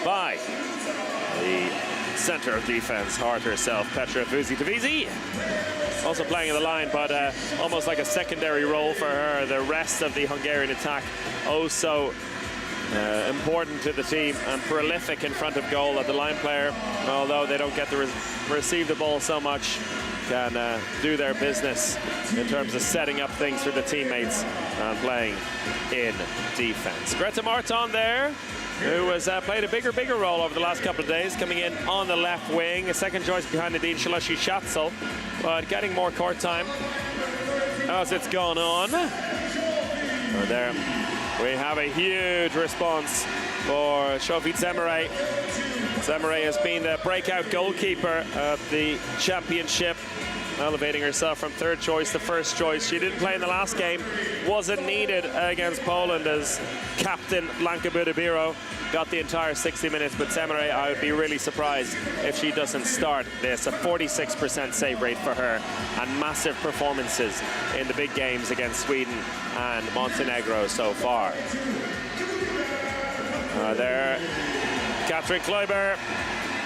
by the center of defense, Hart herself, Petra Vuzi. Also playing in the line, but almost like a secondary role for her. The rest of the Hungarian attack also important to the team and prolific in front of goal. That the line player, although they don't get to receive the ball so much, can do their business in terms of setting up things for the teammates and playing in defense. Greta Marton there, who has played a bigger role over the last couple of days, coming in on the left wing, a second choice behind Nadine Shalashi-Schatzel, but getting more court time as it's gone on. And there we have a huge response for Shofit Zemere. Zemere has been the breakout goalkeeper at the championship, elevating herself from third choice to first choice. She didn't play in the last game, wasn't needed against Poland as captain Blanka Budibiro got the entire 60 minutes, but Zemere, I would be really surprised if she doesn't start this. A 46% save rate for her, and massive performances in the big games against Sweden and Montenegro so far. There, Katrin Kleiber,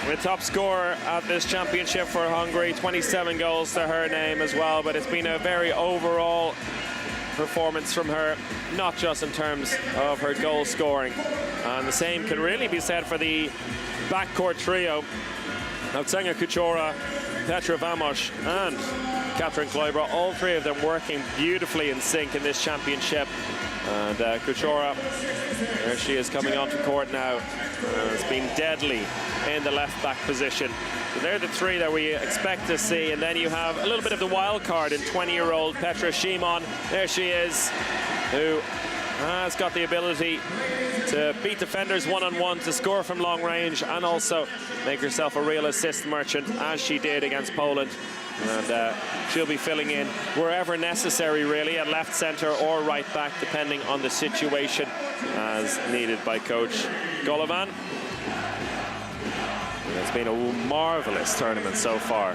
the top scorer at this championship for Hungary, 27 goals to her name as well, but it's been a very overall performance from her, not just in terms of her goal scoring. And the same can really be said for the backcourt trio of Ksenia Kuchera, Petra Vamos and Katrin Kleiber, all three of them working beautifully in sync in this championship. And Kuchera, there she is coming onto court now, has been deadly in the left back position. So they're the three that we expect to see. And then you have a little bit of the wild card in 20-year-old Petra Szymon. There she is, who has got the ability to beat defenders one-on-one, to score from long range, and also make herself a real assist merchant, as she did against Poland. And she'll be filling in wherever necessary, really, at left center or right back, depending on the situation, as needed by Coach Golovan. It's been a marvelous tournament so far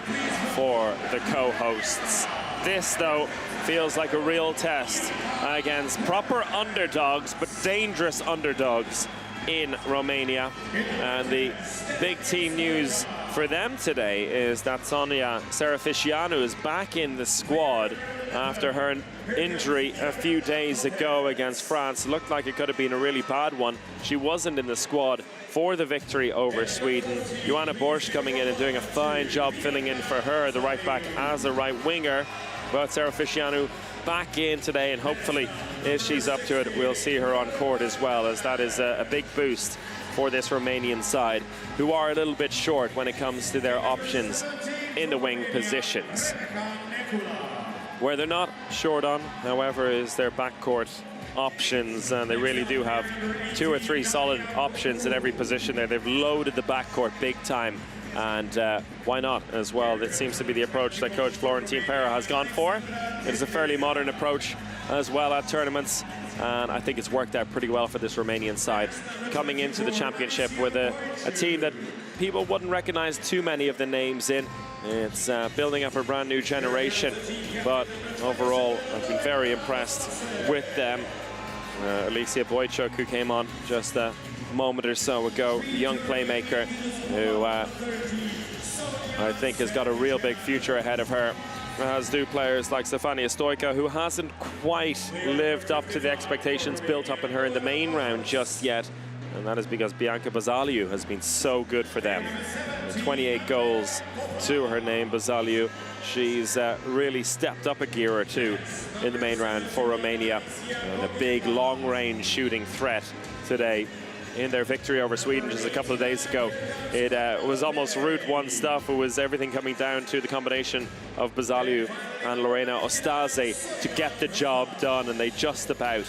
for the co-hosts. This, though, feels like a real test against proper underdogs, but dangerous underdogs in Romania. And the big team news for them today is that Sonia Serafisianu is back in the squad after her injury a few days ago against France. It looked like it could have been a really bad one. She wasn't in the squad for the victory over Sweden. Joanna Borsch coming in and doing a fine job filling in for her, the right back as a right winger. But Serafisianu back in today, and hopefully, if she's up to it, we'll see her on court as well, as that is a big boost for this Romanian side, who are a little bit short when it comes to their options in the wing positions. Where they're not short on, however, is their backcourt options, and they really do have 2 or 3 solid options at every position there. They've loaded the backcourt big time, and why not as well? That seems to be the approach that Coach Florentine Pera has gone for. It is a fairly modern approach as well at tournaments, and I think it's worked out pretty well for this Romanian side, coming into the championship with a team that people wouldn't recognize too many of the names in. It's building up a brand new generation, but overall I've been very impressed with them. Alicia Boychuk, who came on just a moment or so ago, young playmaker who I think has got a real big future ahead of her, as do players like Stefania Stoica, who hasn't quite lived up to the expectations built up in her in the main round just yet. And that is because Bianca Bazaliu has been so good for them. 28 goals to her name, Bazaliu. She's really stepped up a gear or two in the main round for Romania. And a big long-range shooting threat today in their victory over Sweden just a couple of days ago. It was almost Route 1 stuff. It was everything coming down to the combination of Bazaliu and Lorena Ostase to get the job done, and they just about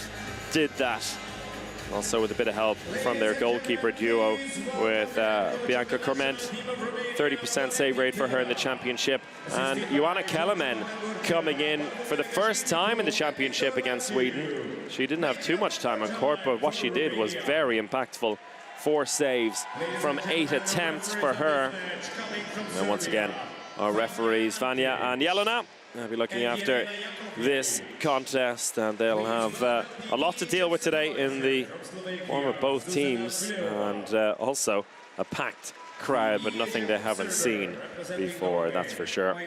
did that. Also with a bit of help from their goalkeeper duo with Bianca Corment, 30% save rate for her in the championship. And Joanna Kellerman coming in for the first time in the championship against Sweden. She didn't have too much time on court, but what she did was very impactful. 4 saves from 8 attempts for her. And once again, our referees, Vanya and Yelena. They'll be looking after this contest, and they'll have a lot to deal with today in the form of both teams, and also a packed crowd, but nothing they haven't seen before, that's for sure.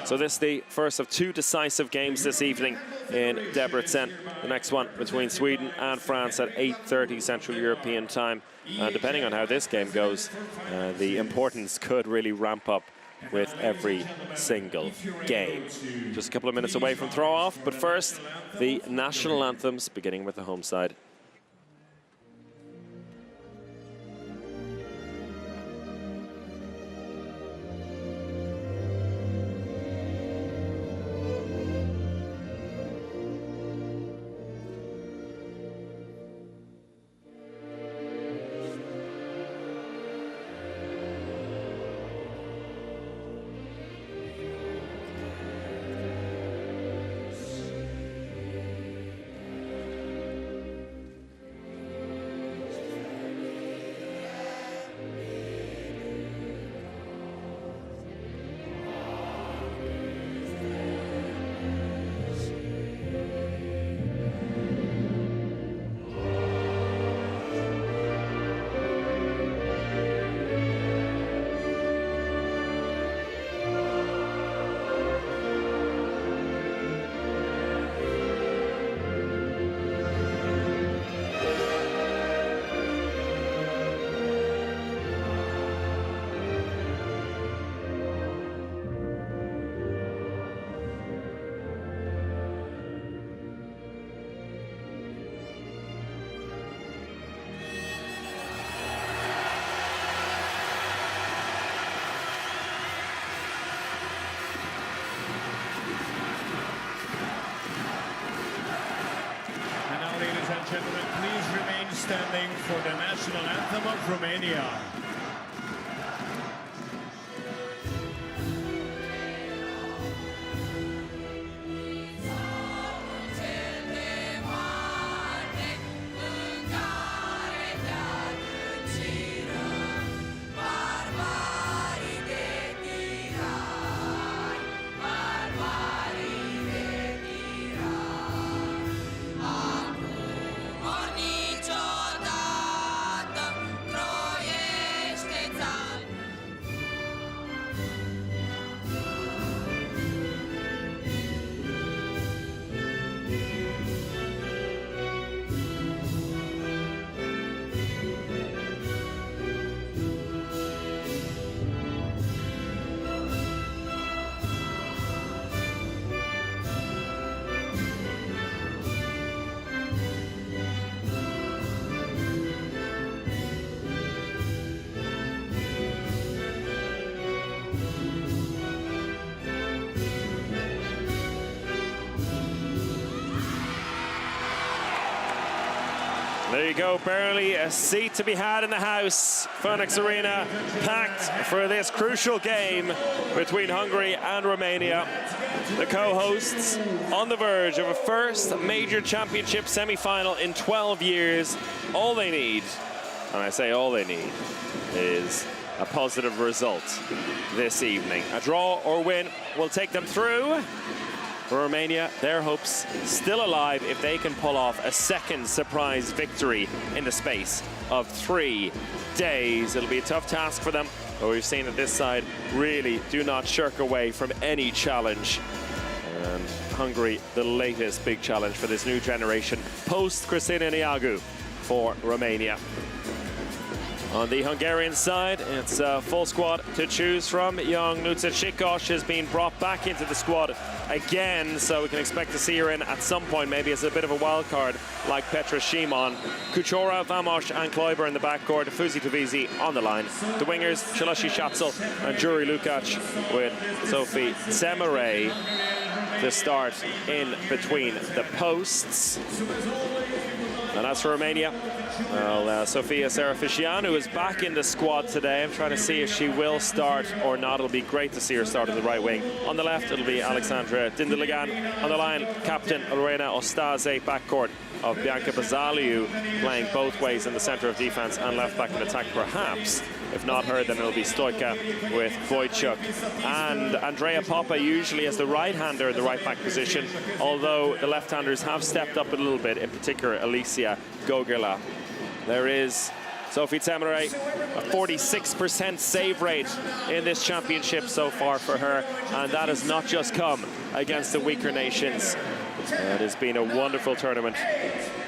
So this is the first of two decisive games this evening in Debrecen. The next one between Sweden and France at 8:30 Central European time. Depending on how this game goes, the importance could really ramp up with every single game. Just a couple of minutes away from throw-off, but first, the national anthems, beginning with the home side. Gentlemen, please remain standing for the national anthem of Romania. There you go, barely a seat to be had in the house. Phoenix Arena packed for this crucial game between Hungary and Romania. The co-hosts on the verge of a first major championship semi-final in 12 years. All they need, and I say all they need, is a positive result this evening. A draw or win will take them through. For Romania, their hopes still alive if they can pull off a second surprise victory in the space of 3 days. It'll be a tough task for them, but we've seen that this side really do not shirk away from any challenge. And Hungary, the latest big challenge for this new generation, post Cristina Neagu for Romania. On the Hungarian side, it's a full squad to choose from. Young Nuca Sikos has been brought back into the squad again, so we can expect to see her in at some point, maybe as a bit of a wild card like Petra Szymon. Kuchora, Vamos and Kloiber in the backcourt, Fuzi Tavizi on the line. The wingers, Shalashi Schatzel and Juri Lukac, with Sophie Semere to start in between the posts. And as for Romania, well, Sofia Serafishian, who is back in the squad today. I'm trying to see if she will start or not. It'll be great to see her start on the right wing. On the left, it'll be Alexandra Dindeligan. On the line, captain Lorena Ostaze, backcourt, of Bianca Bazaliu playing both ways in the center of defense and left back in attack, perhaps. If not her, then it'll be Stoica with Wojciech. And Andrea Poppa usually as the right-hander in the right-back position, although the left-handers have stepped up a little bit, in particular Alicia Gogela. There is Sophie Temeray, a 46% save rate in this championship so far for her, and that has not just come against the weaker nations. It has been a wonderful tournament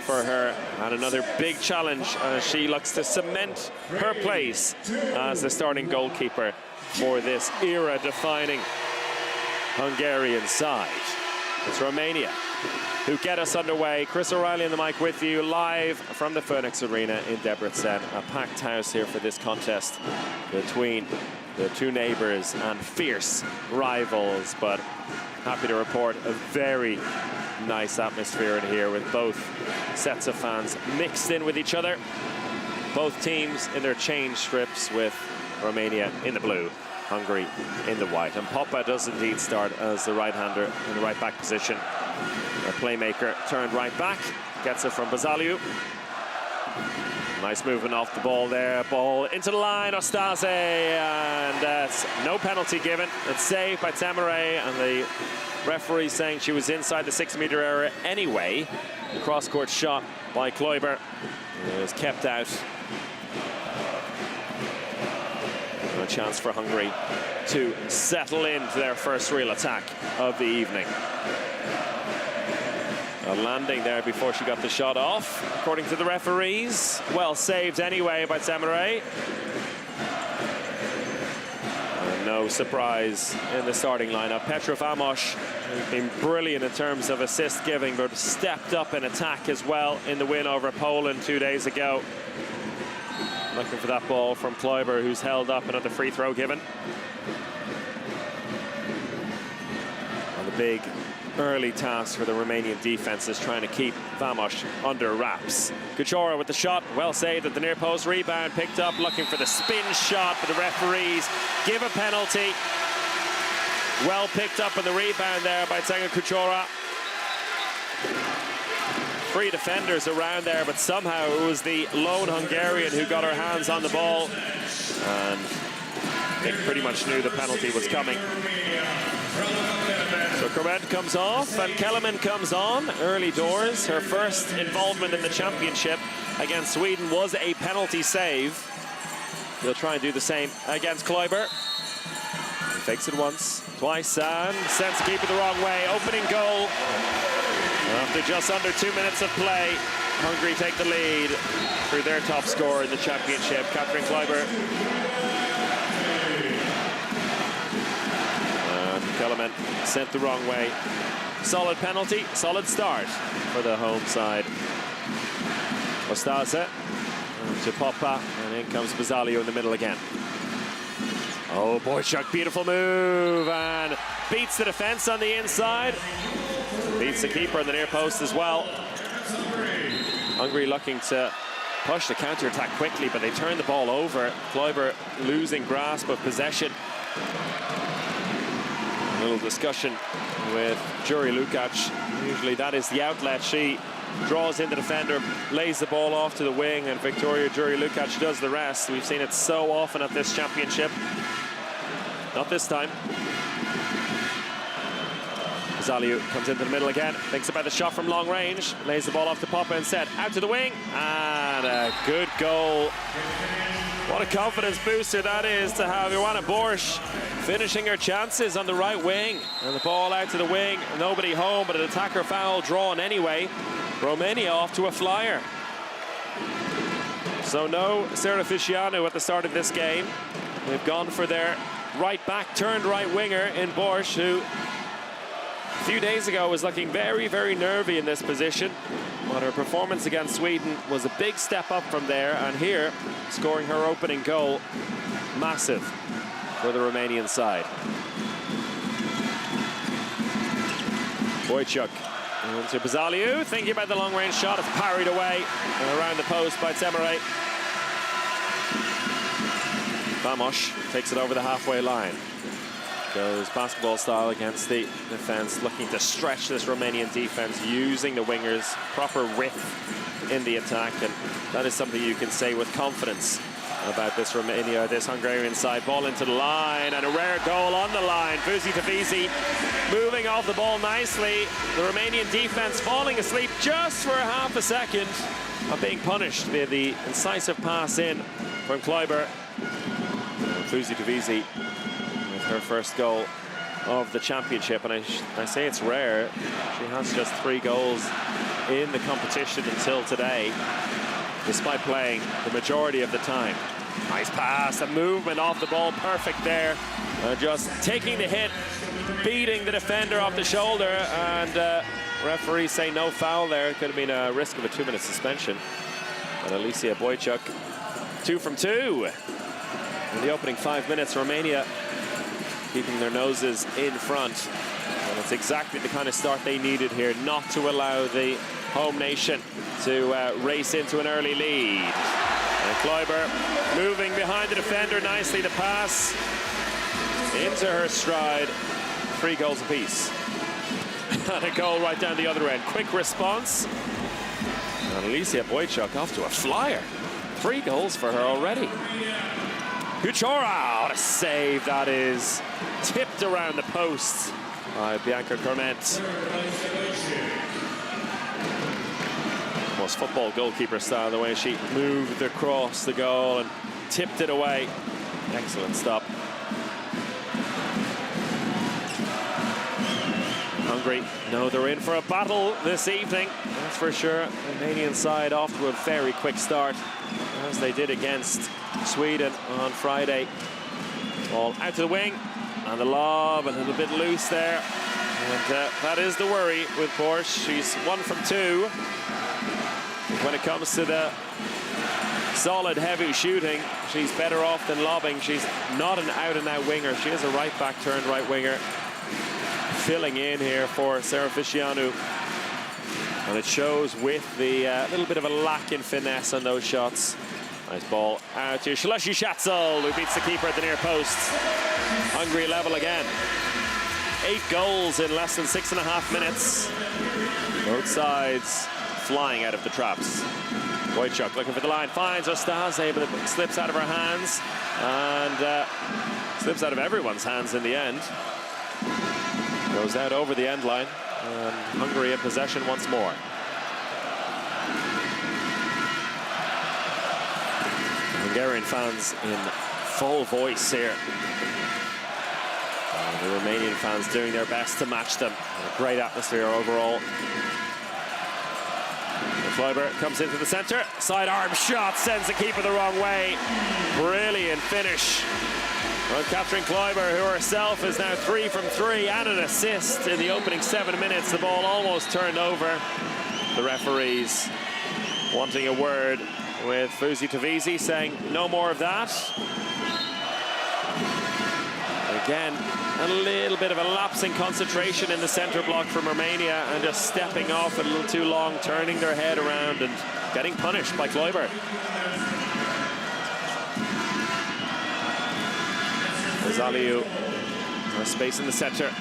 for her, and another big challenge as she looks to cement her place as the starting goalkeeper for this era-defining Hungarian side. It's Romania who get us underway. Chris O'Reilly on the mic with you, live from the Phoenix Arena in Debrecen. A packed house here for this contest between the two neighbors and fierce rivals, but happy to report a very nice atmosphere in here with both sets of fans mixed in with each other. Both teams in their change strips, with Romania in the blue, Hungary in the white. And Poppa does indeed start as the right-hander in the right-back position. A playmaker turned right back, gets it from Bazaliu. Nice movement off the ball there. Ball into the line, Ostase, and that's no penalty given. It's saved by Temeray, and the referee saying she was inside the 6-meter area anyway. The cross-court shot by Kloiber. It was kept out. A chance for Hungary to settle into their first real attack of the evening. A landing there before she got the shot off, according to the referees. Well saved anyway by Temeray. No surprise in the starting lineup. Petra Vamos has been brilliant in terms of assist giving, but stepped up in attack as well in the win over Poland 2 days ago. Looking for that ball from Kloiber, who's held up. Another free throw given. And the big early task for the Romanian defense is trying to keep Vamos under wraps. Kuchora with the shot, well saved at the near post. Rebound picked up, looking for the spin shot, but the referees give a penalty. Well picked up on the rebound there by Tanga Kuchora. 3 defenders around there, but somehow it was the lone Hungarian who got her hands on the ball, and they pretty much knew the penalty was coming. So Komet comes off and Kellerman comes on early doors. Her first involvement in the championship against Sweden was a penalty save. He'll try and do the same against Kloiber. He fakes it once, twice, and sends the keeper the wrong way. Opening goal. After just under 2 minutes of play, Hungary take the lead through their top scorer in the championship, Katrin Kloiber. And Kellerman sent the wrong way. Solid penalty, solid start for the home side. Ostase to Poppa, and in comes Bazaliu in the middle again. Oh, Wojciech, beautiful move, and beats the defense on the inside. Beats the keeper on the near post as well. Hungary looking to push the counter-attack quickly, but they turn the ball over. Kloiber losing grasp of possession. A little discussion with Juri Lukac. Usually that is the outlet. She draws in the defender, lays the ball off to the wing, and Victoria Juri Lukac does the rest. We've seen it so often at this championship. Not this time. Bazaliu comes into the middle again, thinks about the shot from long range, lays the ball off to Poppa instead, out to the wing, and a good goal. What a confidence booster that is to have Ioana Borsch finishing her chances on the right wing. And the ball out to the wing, nobody home, but an attacker foul drawn anyway. Romania off to a flyer. So no Seraficianu at the start of this game. They've gone for their right back turned right winger in Borsch, who a few days ago was looking very, very nervy in this position. But her performance against Sweden was a big step up from there, and here, scoring her opening goal, massive for the Romanian side. Wojciech into Bazaliu, thinking about the long-range shot. It's parried away and around the post by Temeray. Vamos takes it over the halfway line. Goes basketball style against the defense, looking to stretch this Romanian defense, using the wingers, proper width in the attack, and that is something you can say with confidence about this Romania, this Hungarian side. Ball into the line, and a rare goal on the line. Vuzi moving off the ball nicely. The Romanian defense falling asleep just for half a second of being punished via the incisive pass in from Kleiber. Vuzi with her first goal of the championship, and I say it's rare. She has just 3 goals in the competition until today, despite playing the majority of the time. Nice pass, the movement off the ball, perfect there. Just taking the hit, beating the defender off the shoulder, and referees say no foul there. It could have been a risk of a 2-minute suspension. And Alicia Boychuk, 2 from 2. In the opening 5 minutes, Romania keeping their noses in front. And it's exactly the kind of start they needed here, not to allow the home nation to race into an early lead. And Kleiber moving behind the defender nicely, the pass into her stride. 3 goals apiece. And a goal right down the other end. Quick response. And Alicia Boychuk off to a flyer. 3 goals for her already. Kuchora, what a save that is. Tipped around the post by Bianca Corment. Almost football goalkeeper style, the way she moved across the goal and tipped it away. Excellent stop. Hungary know they're in for a battle this evening, that's for sure. The Romanian side off to a very quick start, as they did against Sweden on Friday. Ball out to the wing, and the lob a little bit loose there. And that is the worry with Borsch. She's 1 from 2. When it comes to the solid, heavy shooting, she's better off than lobbing. She's not an out-and-out winger. She is a right-back turned right winger. Filling in here for Serafiscianu. And it shows with the little bit of a lack in finesse on those shots. Nice ball out to Shalashi Schatzel, who beats the keeper at the near post. Hungary level again. 8 goals in less than 6.5 minutes. Both sides flying out of the traps. Boychuk looking for the line, finds Ostase, but it slips out of her hands. And slips out of everyone's hands in the end. Goes out over the end line. And Hungary in possession once more. Hungarian fans in full voice here. And the Romanian fans doing their best to match them. A great atmosphere overall. Kleiber comes into the center. Sidearm shot sends the keeper the wrong way. Brilliant finish. Well, Catherine Kleiber, who herself is now 3 from 3 and an assist in the opening 7 minutes. The ball almost turned over. The referees wanting a word with Vuzi, saying no more of that. Again, a little bit of a lapse in concentration in the center block from Romania, and just stepping off a little too long, turning their head around and getting punished by Kleiber. Zaliu, space in the center,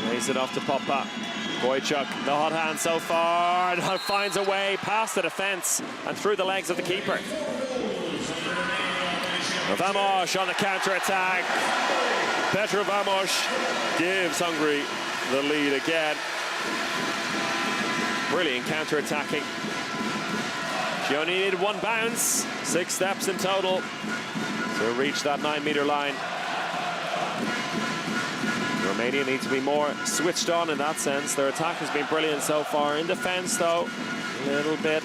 lays it off to Poppa. Boychuk, the hot hand so far, and finds a way past the defense and through the legs of the keeper. Vamos on the counter-attack. Petra Vamos gives Hungary the lead again. Brilliant counter-attacking. She only needed 1 bounce, 6 steps in total to reach that 9-meter line. Romania need to be more switched on in that sense. Their attack has been brilliant so far. In defense, though, a little bit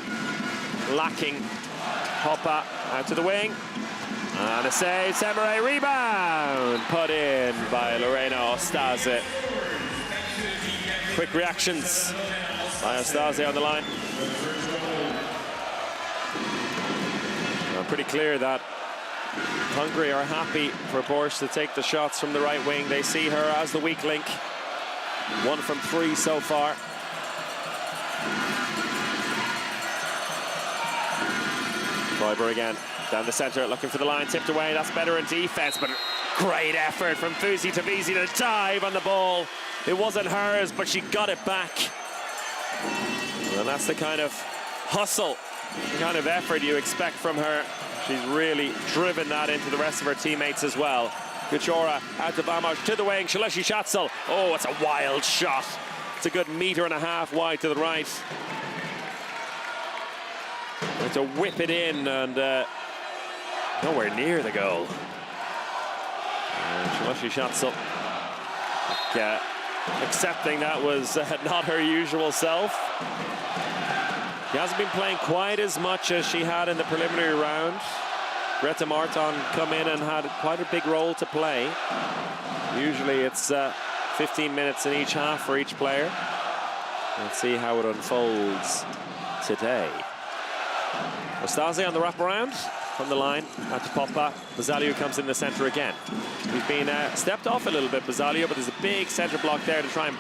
lacking. Poppa out to the wing. And a save, Semere, rebound. Put in by Lorena Ostase. Quick reactions by Ostase on the line. Pretty clear that Hungary are happy for Borsch to take the shots from the right wing. They see her as the weak link. 1 from 3 so far. Kleiber again. Down the centre, looking for the line, tipped away. That's better in defence, but great effort from Fusi Tavisi to dive on the ball. It wasn't hers, but she got it back. And that's the kind of hustle, the kind of effort you expect from her. She's really driven that into the rest of her teammates as well. Kuchora out to Vamos, to the wing, Shaleshi Schatzel. Oh, it's a wild shot. It's a good 1.5 meters wide to the right. And to whip it in and nowhere near the goal. Shaleshi Schatzel accepting that was not her usual self. She hasn't been playing quite as much as she had in the preliminary round. Greta Marton come in and had quite a big role to play. Usually it's 15 minutes in each half for each player. Let's see how it unfolds today. Ostasi on the wraparound from the line out to Poppa. Bazzalio comes in the centre again. He's been stepped off a little bit, Bazzalio, but there's a big centre block there to try and...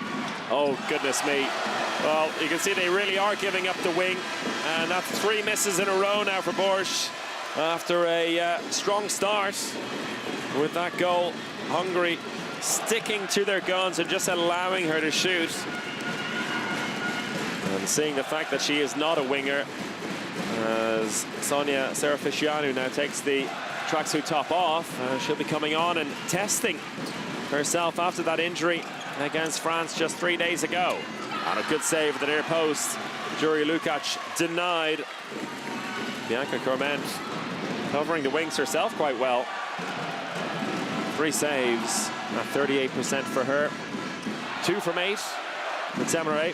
Oh, goodness me. Well, you can see they really are giving up the wing, and that's 3 misses in a row now for Borsch. After a strong start with that goal, Hungary sticking to their guns and just allowing her to shoot. And seeing the fact that she is not a winger, as Sonia Serafiscianu now takes the tracksuit top off. She'll be coming on and testing herself after that injury against France just 3 days ago. And a good save at the near post. Juri Lukac denied. Bianca Corment covering the wings herself quite well. 3 saves at 38% for her. 2 from 8 with Samaray.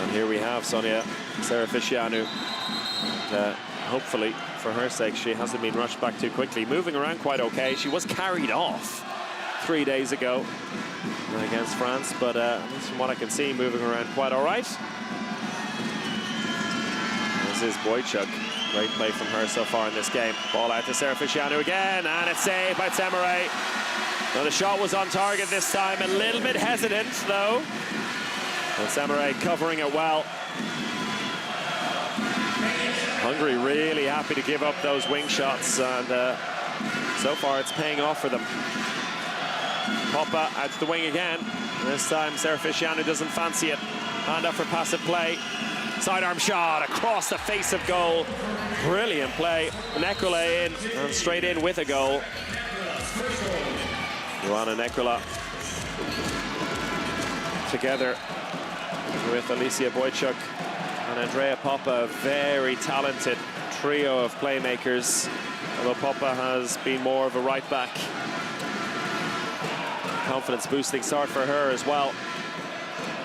And here we have Sonia Serafiscianu. Hopefully, for her sake, she hasn't been rushed back too quickly. Moving around quite okay. She was carried off 3 days ago against France, but at least from what I can see, moving around quite all right. This is Boychuk. Great play from her so far in this game. Ball out to Serafiscianu again, and it's saved by Samaray. Now the shot was on target this time, a little bit hesitant though. And Samaray covering it well. Hungary really happy to give up those wing shots, and so far it's paying off for them. Poppa out to the wing again. This time Serafiscianu doesn't fancy it. Hand up for passive play. Sidearm shot across the face of goal. Brilliant play. Nekula in and straight in with a goal. Joanna Nekula together with Alicia Boychuk and Andrea Poppa, a very talented trio of playmakers. Although Poppa has been more of a right back. Confidence boosting start for her as well.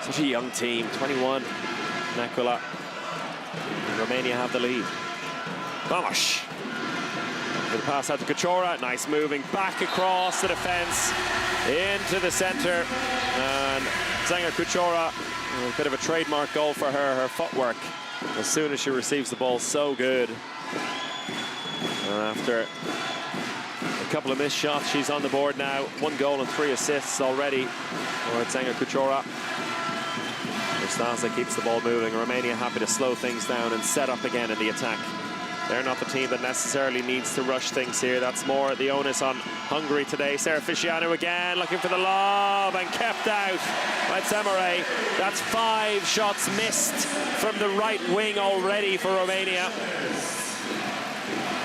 Such a young team, 21. Nekula. And Romania have the lead. Vamos. The pass out to Kuchora. Nice moving back across the defense into the center. And Zenga Kuchora, a bit of a trademark goal for her. Her footwork as soon as she receives the ball, so good. And after a couple of missed shots, she's on the board now. 1 goal and 3 assists already for Zenga Kuchora. Stasa keeps the ball moving. Romania happy to slow things down and set up again in the attack. They're not the team that necessarily needs to rush things here. That's more the onus on Hungary today. Serafiscianu again, looking for the lob and kept out by Samaray. That's 5 shots missed from the right wing already for Romania.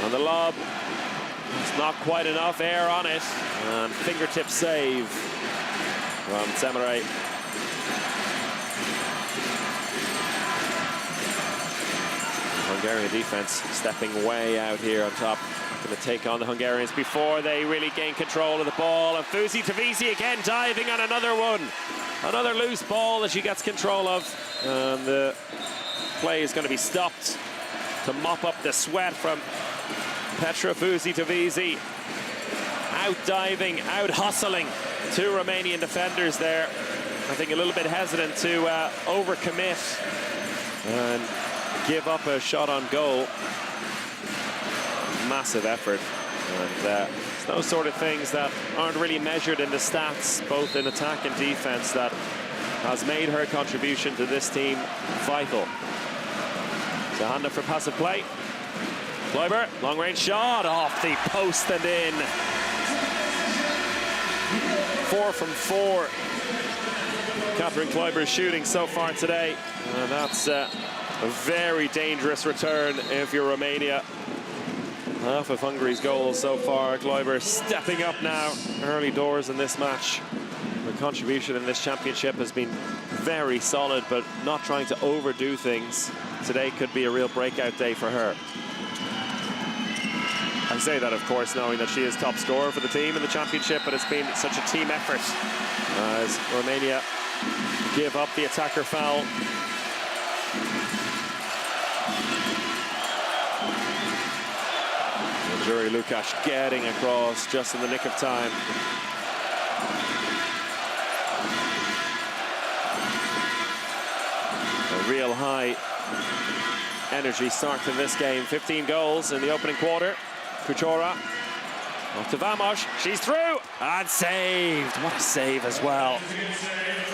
And the lob, it's not quite enough air on it. And fingertip save from Samaray. Hungarian defense stepping way out here on top. Going to take on the Hungarians before they really gain control of the ball. And Fusi Tavisi again diving on another one. Another loose ball that she gets control of. And the play is going to be stopped to mop up the sweat from Petra Fusi Tavisi. Out diving, out hustling 2 Romanian defenders there. I think a little bit hesitant to overcommit and give up a shot on goal. Massive effort. And it's those sort of things that aren't really measured in the stats, both in attack and defense, that has made her contribution to this team vital. Handa for passive play. Kleiber, long-range shot off the post and in. 4 from 4. Catherine Kleiber's shooting so far today. That's a very dangerous return if you're Romania. Half of Hungary's goals so far. Kleiber stepping up now early doors in this match. Her contribution in this championship has been very solid, but not trying to overdo things. Today could be a real breakout day for her. I say that, of course, knowing that she is top scorer for the team in the championship, but it's been such a team effort as Romania give up the attacker foul. And Juri Lukasz getting across just in the nick of time. A real high energy start to this game. 15 goals in the opening quarter. Kuchora off to Vamos. She's through and saved. What a save as well.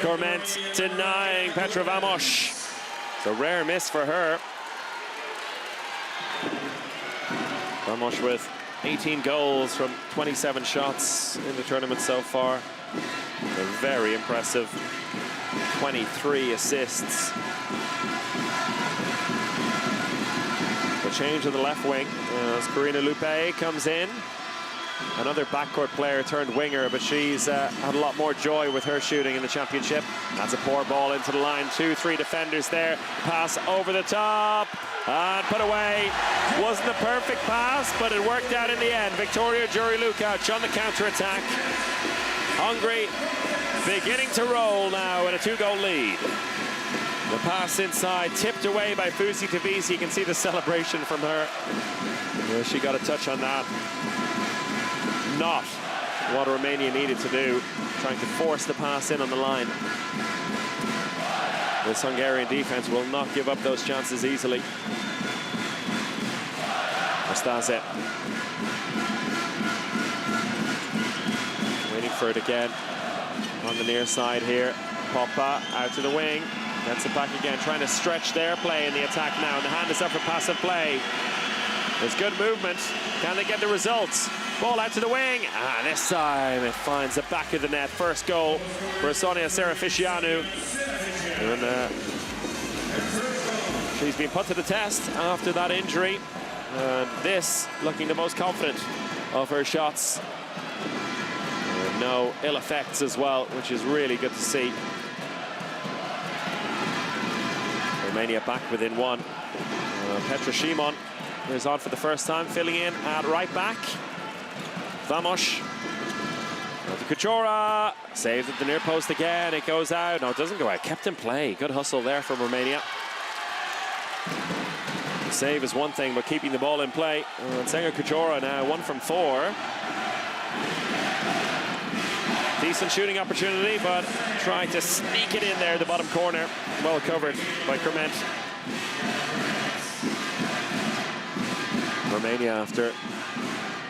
Corment denying Petra Vamos. It's a rare miss for her. Vamos with 18 goals from 27 shots in the tournament so far. A very impressive 23 assists. The change in the left wing as Karina Lupe comes in. Another backcourt player turned winger, but she's had a lot more joy with her shooting in the championship. That's a poor ball into the line. 2-3 defenders there. Pass over the top and put away. Wasn't the perfect pass, but it worked out in the end. Victoria Juri Lukacs on the counter-attack. Hungary beginning to roll now in a 2-goal lead. The pass inside, tipped away by Fusi Tavisi. You can see the celebration from her. She got a touch on that. Not what Romania needed to do, trying to force the pass in on the line. This Hungarian defense will not give up those chances easily. Ostase. Waiting for it again on the near side here. Poppa out to the wing. Gets it back again, trying to stretch their play in the attack now. And the hand is up for passive play. There's good movement. Can they get the results? Ball out to the wing. This time it finds the back of the net. First goal for Sonia Serafisianu. And she's been put to the test after that injury. This looking the most confident of her shots. No ill effects as well, which is really good to see. Romania back within one. Petra Shimon is on for the first time, filling in at right back. Vamos. Kuchora saves at the near post again. It goes out. No, it doesn't go out. Kept in play. Good hustle there from Romania. The save is one thing, but keeping the ball in play. Senga Kuchora now 1 from 4. Decent shooting opportunity, but trying to sneak it in there, the bottom corner. Well covered by Kerment. Romania, after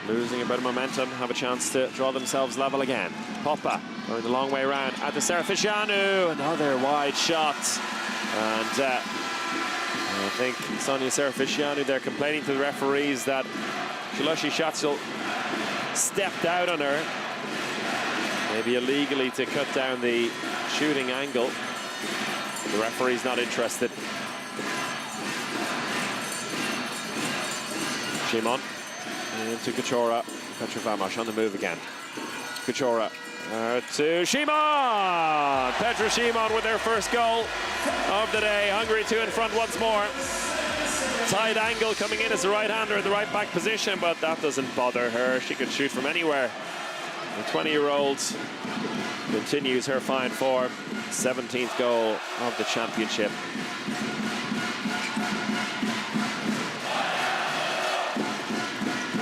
losing a bit of momentum, have a chance to draw themselves level again. Poppa going the long way around at the Serafisianu. Another wide shot. And I think Sonia Serafisianu, they're complaining to the referees that Shaloshi Shatzel stepped out on her. Maybe illegally to cut down the shooting angle. The referee's not interested. Shimon into Kuchora. Petra Vamos on the move again. Kuchora to Shimon. Petra Shimon with their first goal of the day. Hungary 2 in front once more. Tight angle coming in as a right-hander in the right back position, but that doesn't bother her. She can shoot from anywhere. The 20-year-old continues her fine form. 17th goal of the championship.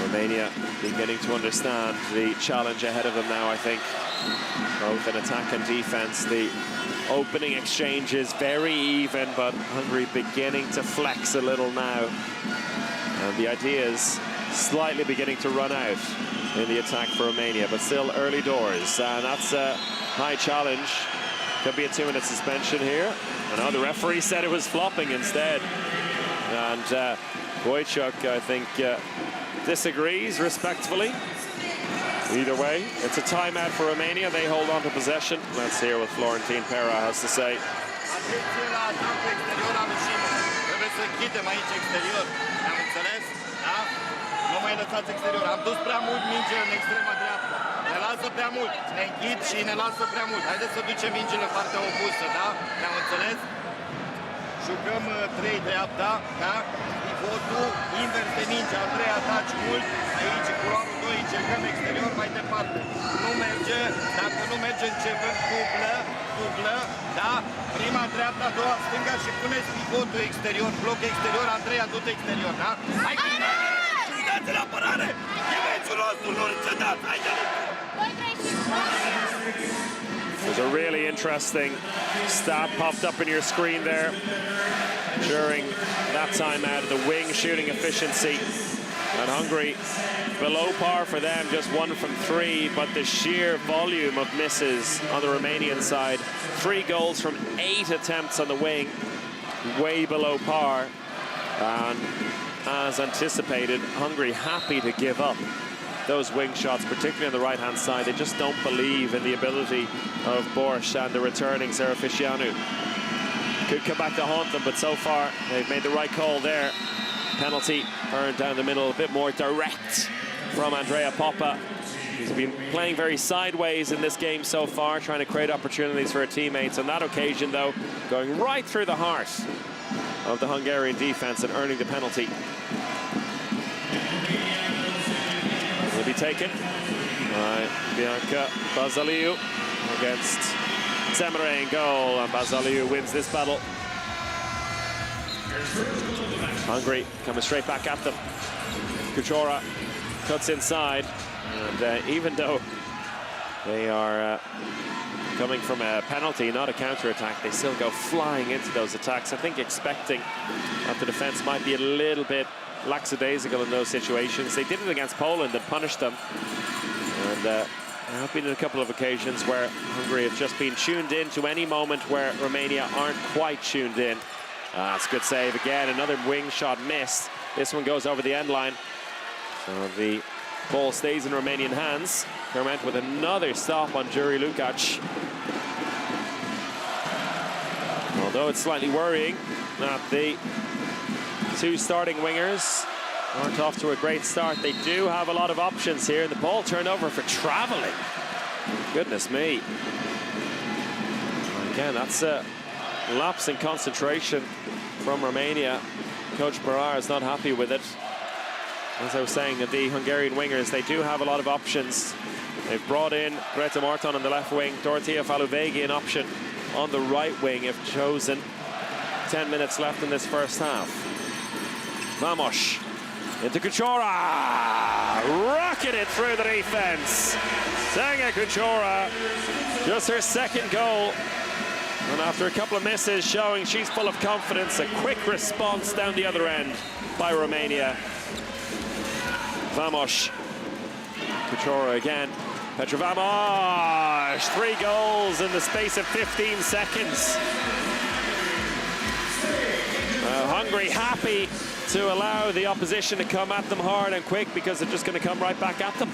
Romania beginning to understand the challenge ahead of them now, I think. Both in attack and defense. The opening exchanges very even, but Hungary beginning to flex a little now. And the ideas slightly beginning to run out in the attack for Romania, but still early doors. And that's a high challenge. Could be a 2-minute suspension here. I know the referee said it was flopping instead. And Wojciech, I think, disagrees respectfully. Either way, it's a timeout for Romania. They hold on to possession. Let's hear what Florentin Pera has to say. Nu mai lăsați exterior. Am dus prea mult mingile în extrema dreaptă. Ne lasă prea mult. Ne închid și ne lasă prea mult. Haideți să ducem mingile în partea opusă, da? Ne-am înțeles? Jucăm 3 dreapta, da? Pivotul, invers de minge. Andrei ataci mult. Aici, culoarul 2, încercăm exterior mai departe. Nu merge. Dacă nu merge, începem dublă, da? Prima dreapta, a doua stânga și puneți pivotul exterior, bloc exterior. Andrei, du-te exterior, da? Hai că în apărare! E meciul nostru, nu încedați! There's a really interesting stat popped up in your screen there during that time out of the wing shooting efficiency. And Hungary, below par for them, just 1 from 3, but the sheer volume of misses on the Romanian side. 3 goals from 8 attempts on the wing, way below par. And as anticipated, Hungary happy to give up those wing shots, particularly on the right-hand side. They just don't believe in the ability of Borsch and the returning Serafisianu. Could come back to haunt them, but so far they've made the right call there. Penalty earned down the middle, a bit more direct from Andrea Poppa. He's been playing very sideways in this game so far, trying to create opportunities for her teammates. On that occasion, though, going right through the heart of the Hungarian defense and earning the penalty. Will be taken by Bianca Bazaliu against Semere in goal, and Bazaliu wins this battle. Hungary coming straight back at them. Kuchora cuts inside, and even though they are coming from a penalty, not a counter-attack, they still go flying into those attacks. I think expecting that the defense might be a little bit lackadaisical in those situations. They did it against Poland and punished them. And there have been a couple of occasions where Hungary have just been tuned in to any moment where Romania aren't quite tuned in. That's a good save again. Another wing shot missed. This one goes over the end line. So the ball stays in Romanian hands. Kerment with another stop on Juri Lukac. Although it's slightly worrying that the 2 starting wingers aren't off to a great start. They do have a lot of options here, and the ball turned over for traveling. Goodness me. Again, that's a lapse in concentration from Romania. Coach Barar is not happy with it. As I was saying, the Hungarian wingers, they do have a lot of options. They've brought in Greta Marton on the left wing, Dorothea Faluvegi an option on the right wing if chosen. 10 minutes left in this first half. Vamos into Kuchora, rocketed through the defense. Senga Kuchora, just her 2nd goal. And after a couple of misses, showing she's full of confidence, a quick response down the other end by Romania. Vamos. Kuchora again. Petra Vamos, 3 goals in the space of 15 seconds. Hungary happy to allow the opposition to come at them hard and quick, because they're just going to come right back at them.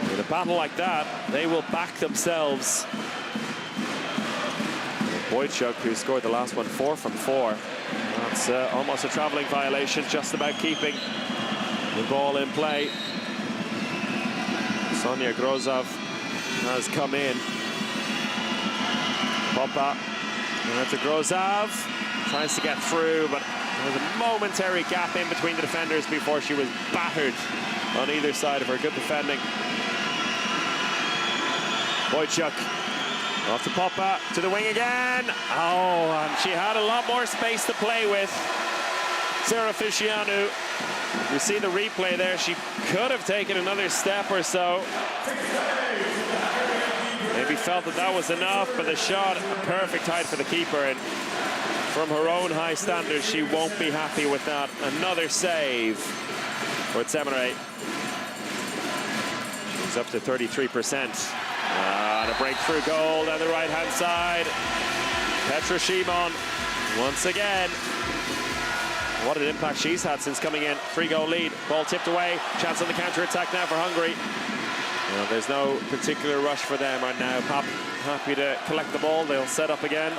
With a battle like that, they will back themselves. Wojciech, who scored the last one, 4 from 4. That's almost a traveling violation, just about keeping the ball in play. Sonia Grozov has come in. Poppa to Grozov, tries to get through, but there's a momentary gap in between the defenders before she was battered on either side of her. Good defending. Wojciech off to Poppa, to the wing again. Oh, and she had a lot more space to play with. Serafisianu, you see the replay there, she could have taken another step or so. Maybe felt that that was enough, but the shot, a perfect height for the keeper, and from her own high standards, she won't be happy with that. Another save for Semere. She's up to 33%. And a breakthrough goal down the right-hand side. Petra Shimon Once again, what an impact she's had since coming in. 3-goal lead, ball tipped away, chance on the counter-attack now for Hungary. Well, there's no particular rush for them right now. Pop happy to collect the ball, they'll set up again.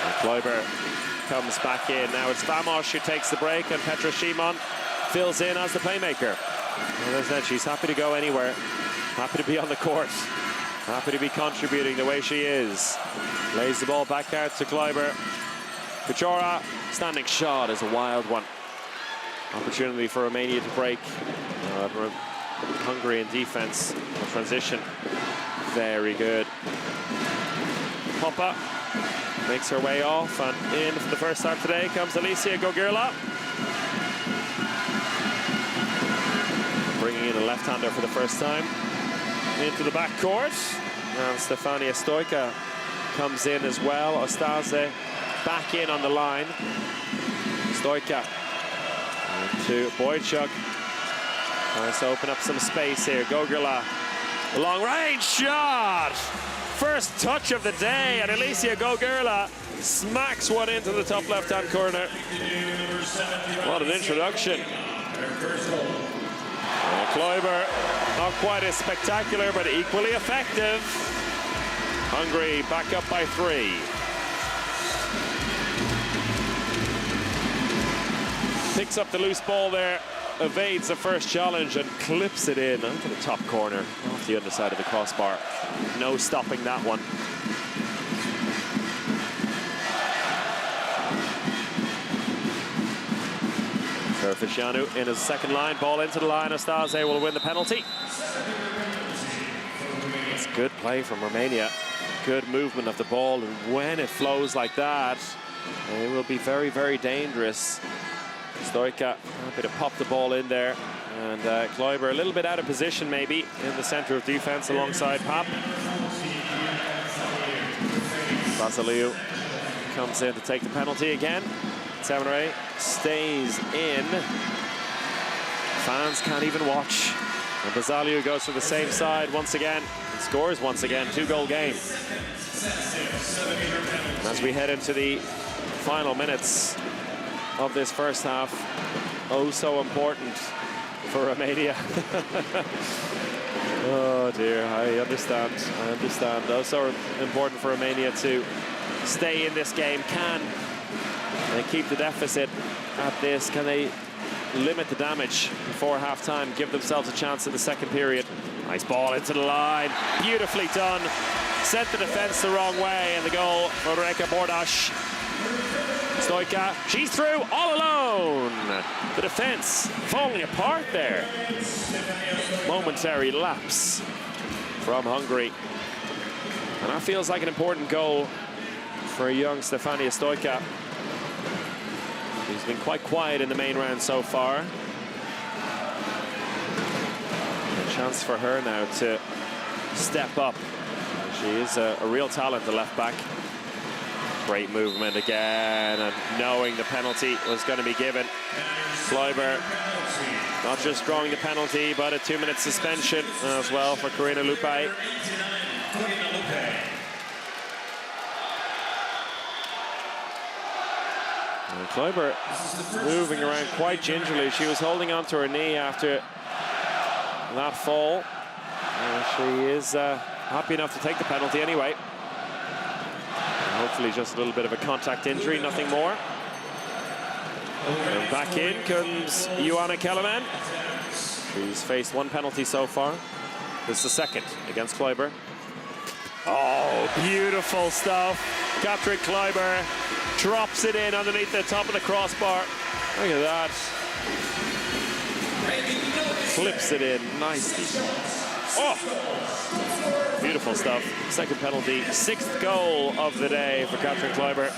And Kleiber comes back in. Now it's Vamos who takes the break, and Petra Szymon fills in as the playmaker. Well, there's that, she's happy to go anywhere, happy to be on the court, happy to be contributing the way she is. Lays the ball back out to Kleiber. Kuchera, standing shot is a wild one. Opportunity for Romania to break. Hungary in defense. Transition. Very good. Pompa makes her way off, and in for the first time today comes Alicia Gogirla. Bringing in a left-hander for the first time. Into the backcourt. And Stefania Stojka comes in as well. Ostase back in on the line. Stojka to Boychuk. Tries to open up some space here. Gogirla, a long-range shot! First touch of the day, and Alicia Gogirla smacks one into the top left-hand corner. What an introduction. Kleiber, not quite as spectacular, but equally effective. Hungary back up by 3. Picks up the loose ball there, evades the first challenge and clips it in onto the top corner, off the underside of the crossbar. No stopping that one. Ferficianu in his second line, ball into the line. Ostase will win the penalty. It's good play from Romania. Good movement of the ball, and when it flows like that, it will be very, very dangerous. Stojka happy to pop the ball in there, and Kleiber a little bit out of position maybe in the center of defense alongside Pap. Vasiliu comes in to take the penalty again. Samurai stays in. Fans can't even watch. And Basaliu goes to the same side once again. Scores once again, 2-goal game. As we head into the final minutes of this first half, oh so important for Romania. Oh dear, I understand. Oh so important for Romania to stay in this game. Can they keep the deficit at this? Can they limit the damage before half-time, give themselves a chance in the second period? Nice ball into the line, beautifully done. Sent the defense the wrong way, and the goal for Reka Bordas. Stojka, she's through all alone. The defense falling apart there. Momentary lapse from Hungary. And that feels like an important goal for young Stefania Stojka. She's been quite quiet in the main round so far. A chance for her now to step up. She is a real talent, the left back. Great movement again, and knowing the penalty was going to be given. Kleiber not just drawing the penalty, but a 2-minute suspension as well for Corina Lupai. And Kleiber moving around quite gingerly. She was holding onto her knee after that fall. She is happy enough to take the penalty anyway. Hopefully just a little bit of a contact injury, nothing more. And back in comes Joanna Kellerman. She's faced 1 penalty so far. This is the second against Kleiber. Oh, beautiful stuff. Katrin Kleiber drops it in underneath the top of the crossbar. Look at that. Flips it in nicely. Oh! Beautiful stuff. Second penalty, 6th goal of the day for Katrin Kleiber.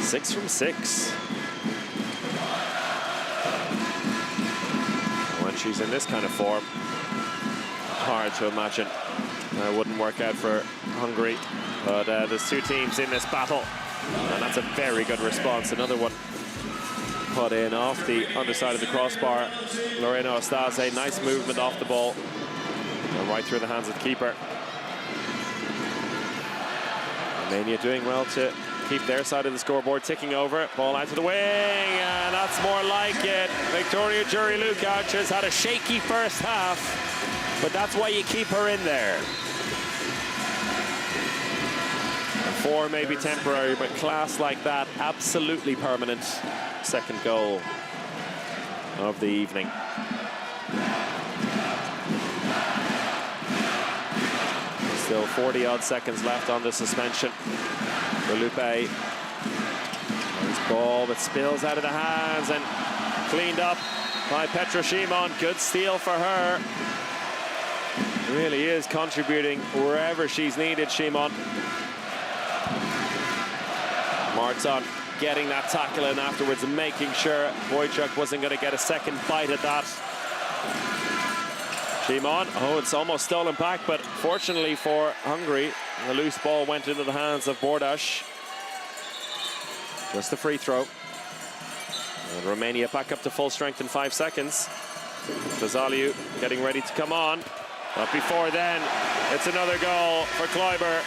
6 from 6. When she's in this kind of form, hard to imagine it wouldn't work out for Hungary. But there's 2 teams in this battle, and that's a very good response. Another one put in off the underside of the crossbar. Lorena Ostase, nice movement off the ball. And right through the hands of the keeper. Romania doing well to keep their side of the scoreboard ticking over. Ball out to the wing, and that's more like it. Victoria Jury-Lukac has had a shaky first half, but that's why you keep her in there. Form may be temporary, but class like that, absolutely permanent. Second goal of the evening. Still 40-odd seconds left on the suspension. Lupe. Nice ball, but spills out of the hands and cleaned up by Petra Szymon. Good steal for her. Really is contributing wherever she's needed, Szymon. Marton getting that tackle in afterwards and making sure Wojciech wasn't going to get a second bite at that. Szymon, oh, it's almost stolen back, but fortunately for Hungary, the loose ball went into the hands of Bordas. Just a free throw. And Romania back up to full strength in 5 seconds. Tazaliu getting ready to come on. But before then, it's another goal for Kluiber.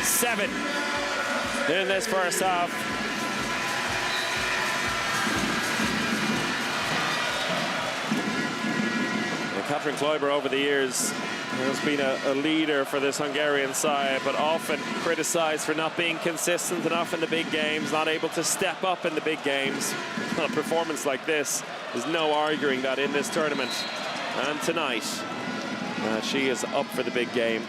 7 in this first half. Katrin Kluiber over the years has been a leader for this Hungarian side, but often criticized for not being consistent enough in the big games, not able to step up in the big games. A performance like this, there's no arguing that in this tournament. And tonight, she is up for the big game.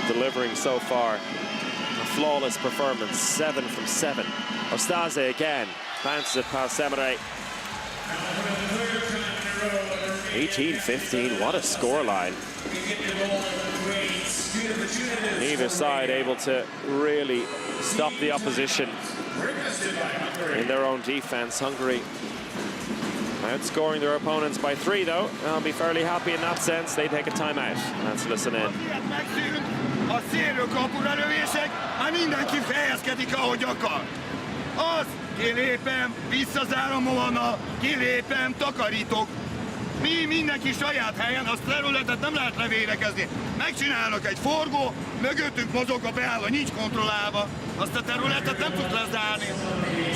Delivering so far a flawless performance, 7 from 7. Ostaze again, bounces it past Semere. 18-15, what a scoreline. Neither side able to really stop the opposition in their own defense. Hungary outscoring their opponents by 3, though. I'll be fairly happy in that sense. They take a timeout. Let's listen in. A szélről kapura lövések, már mindenki fejezkedik, ahogy akar. Az, kilépem, visszazárom volna, kilépem, takarítok. Mi mindenki saját helyen, azt területet nem lehet levédekezni. Megcsinálnak egy forgó, mögöttük mozog a beálló, nincs kontrollálva. Azt a területet nem tud lezárni.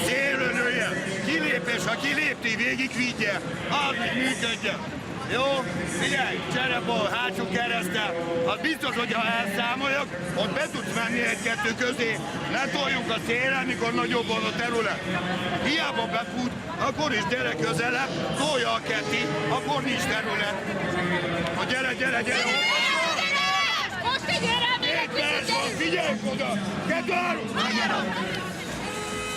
Szélről lője, kilépés, ha kilépti, végigvigye, az még működjön. Jó, figyelj, csereball, hátsó keresztel. Az biztos, hogy ha elszámoljak, ott be tudsz menni 1-2 közé. Ne toljunk a szélre, mikor nagyobb van a terület. Hiába befut, akkor is gyere közelebb, tolja a Keti, akkor nincs terület. Ha gyere! Most gyere! 4 perc van, figyelj oda! 2-3!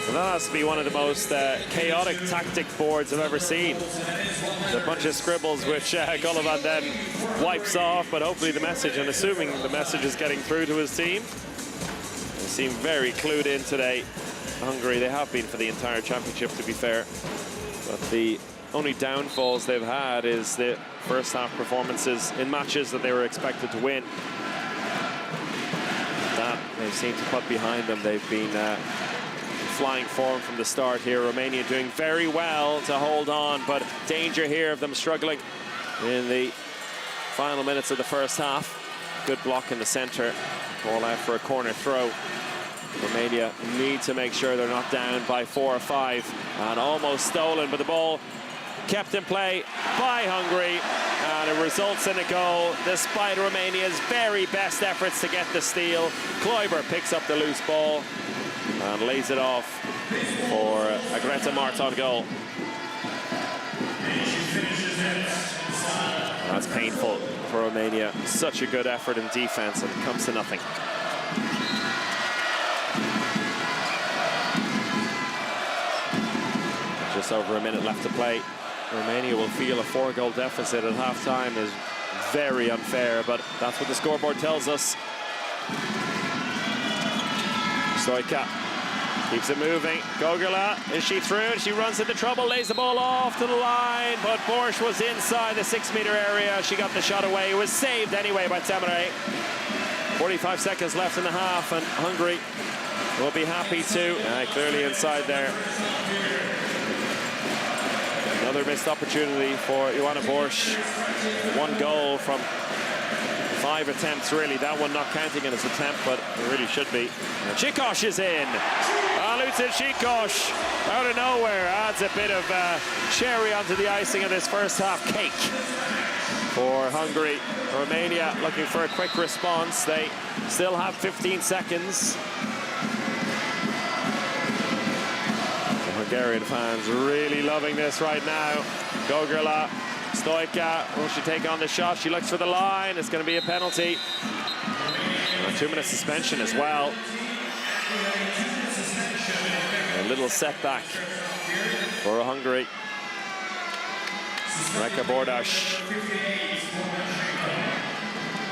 Well, that has to be one of the most chaotic tactic boards I've ever seen. There's a bunch of scribbles which Golovan then wipes off, but hopefully the message, and assuming the message is getting through to his team. They seem very clued in today. Hungary, they have been for the entire championship, to be fair. But the only downfalls they've had is the first half performances in matches that they were expected to win. That they seem to put behind them. They've been flying form from the start here. Romania doing very well to hold on, but danger here of them struggling in the final minutes of the first half. Good block in the center. Ball out for a corner throw. Romania need to make sure they're not down by 4 or 5, and almost stolen, but the ball kept in play by Hungary, and it results in a goal despite Romania's very best efforts to get the steal. Kluiber picks up the loose ball and lays it off for a Greta Marton goal. That's painful for Romania. Such a good effort in defense, and it comes to nothing. Just over a minute left to play. Romania will feel a 4-goal deficit at halftime is very unfair, but that's what the scoreboard tells us. Stoika keeps it moving. Gogula, is she through? She runs into trouble, lays the ball off to the line, but Borsch was inside the 6-meter area. She got the shot away. It was saved anyway by Semere. 45 seconds left in the half, and Hungary will be happy to. Clearly inside there. Another missed opportunity for Joanna Borsch. 1 goal from 5 attempts really. That one not counting in his attempt, but it really should be. Chikosh is in. Luca Chikosh out of nowhere adds a bit of cherry onto the icing of this first half cake for Hungary. Romania looking for a quick response. They still have 15 seconds. The Hungarian fans really loving this right now. Gogurla, Stoica, will she take on the shot? She looks for the line. It's going to be a penalty. A 2-minute suspension as well. A little setback for Hungary. Reka Bordas,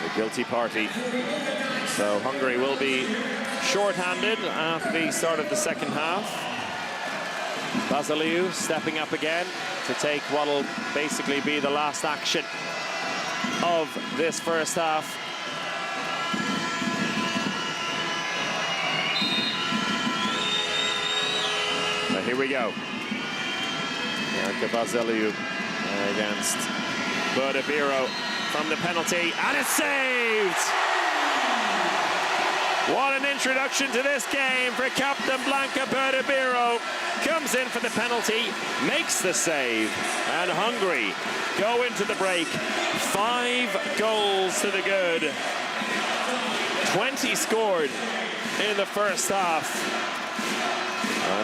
the guilty party. So Hungary will be short-handed at the start of the second half. Vasiliu stepping up again to take what will basically be the last action of this first half. But here we go. Erika Vasiliu against Berdabiro from the penalty, and it's saved! What an introduction to this game for Captain Blanca Berdabiro. Comes in for the penalty, makes the save, and Hungary go into the break 5 goals to the good. 20 scored in the first half.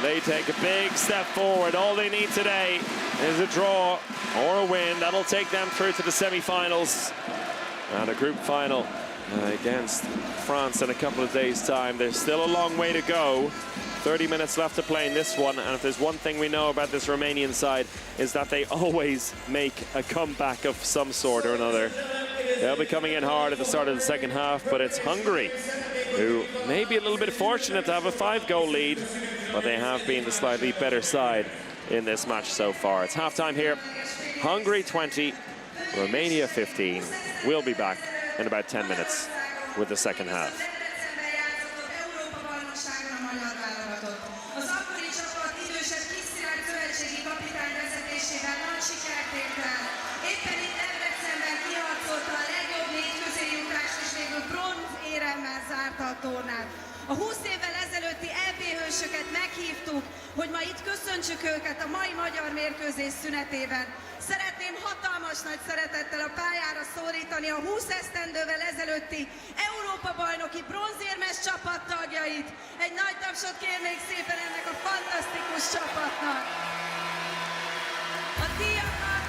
They take a big step forward. All they need today is a draw or a win. That'll take them through to the semi-finals and a group final against France in a couple of days' time. There's still a long way to go. 30 minutes left to play in this one, and if there's one thing we know about this Romanian side is that they always make a comeback of some sort or another. They'll be coming in hard at the start of the second half, but it's Hungary who may be a little bit fortunate to have a 5-goal lead, but they have been the slightly better side in this match so far. It's halftime here. Hungary 20, Romania 15. We'll be back in about 10 minutes with the second half. A 20 évvel ezelőtti EB hősöket meghívtuk, hogy ma itt köszöntsük őket a mai magyar mérkőzés szünetében. Szeretném hatalmas nagy szeretettel a pályára szólítani a 20 esztendővel ezelőtti Európa-bajnoki bronzérmes csapat tagjait. Egy nagy tapsot kérnék szépen ennek a fantasztikus csapatnak. A díjakat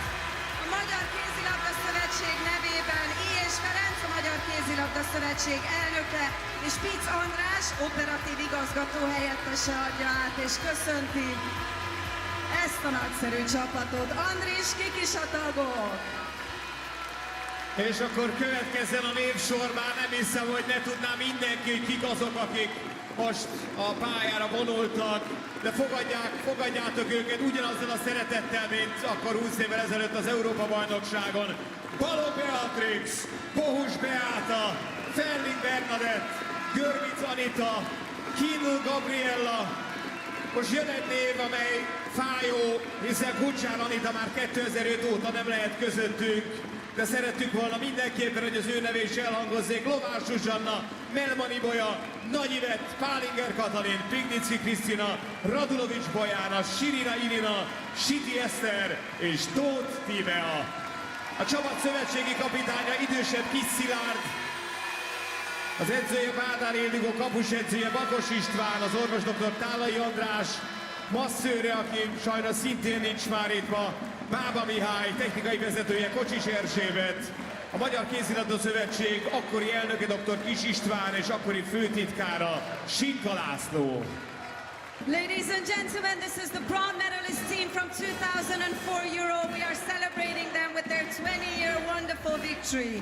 a Magyar Kézilabda Szövetség nevében I.és Ferenc, a Magyar Kézilabda Szövetség elnöke, és Pic András, operatív igazgató helyettese adja át, és köszönti ezt a nagyszerű csapatot. Andris, kik is a tagok? És akkor következzen a névsor, már nem hiszem, hogy ne tudná mindenki, hogy kik azok, akik most a pályára vonultak, de fogadjátok őket ugyanazzal a szeretettel, mint akkor 20 évvel ezelőtt az Európa-bajnokságon. Balogh Beatrix, Bohus Beáta, Ferling Bernadett, Görvic Anita, Kínul Gabriella. Most jön egy név, amely fájó, hiszen Kucsán Anita már 2005 óta nem lehet közöttünk, de szerettük volna mindenképpen, hogy az ő neve is elhangozzék. Lovás Zsuzsanna, Melmani Bolya, Nagy Ivett, Pálinger Katalin, Pignicki Krisztina, Radulovics Bojana, Sirina Irina, Siti Eszter és Tóth Tímea. A csapat szövetségi kapitánya idősebb Kis Szilárd, az edzője Bádár Ildikó, kapusedzője Bakos István, az orvos dr. Tálai András, masszőre, aki sajnos szintén nincs már itt ma, Bába Mihály, technikai vezetője Kocsis Erzsébet, a Magyar Kézilabda Szövetség akkori elnöke dr. Kis István és akkori főtitkára Sinka László. Ladies and gentlemen, this is the bronze medalist team from 2004 Euro. We are celebrating them with their 20-year wonderful victory.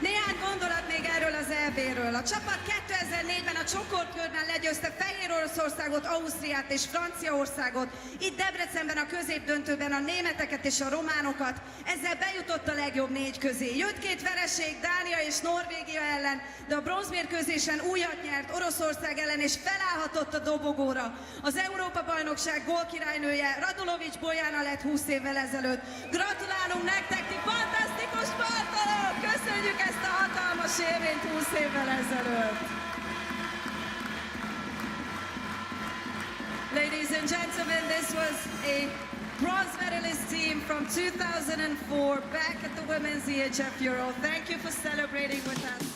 Néhány gondolat még erről az EB-ről. A csapat 2004-ben a csoportkörben legyőzte Fehér Oroszországot, Ausztriát és Franciaországot. Itt Debrecenben a középdöntőben a németeket és a románokat. Ezzel bejutott a legjobb 4 közé. Jött 2 vereség Dánia és Norvégia ellen, de a bronzmérkőzésen újat nyert Oroszország ellen és felállhatott a dobogóra. Az Európa-bajnokság gólkirálynője Radulovics Bojana lett 20 évvel ezelőtt. Gratulálunk nektek, ti fantasztikus sportolók! Köszönjük ezt a hatalmas élményt 20 évvel ezelőtt! Ladies and gentlemen, this was a bronze medalist team from 2004 back at the Women's EHF Euro. Thank you for celebrating with us.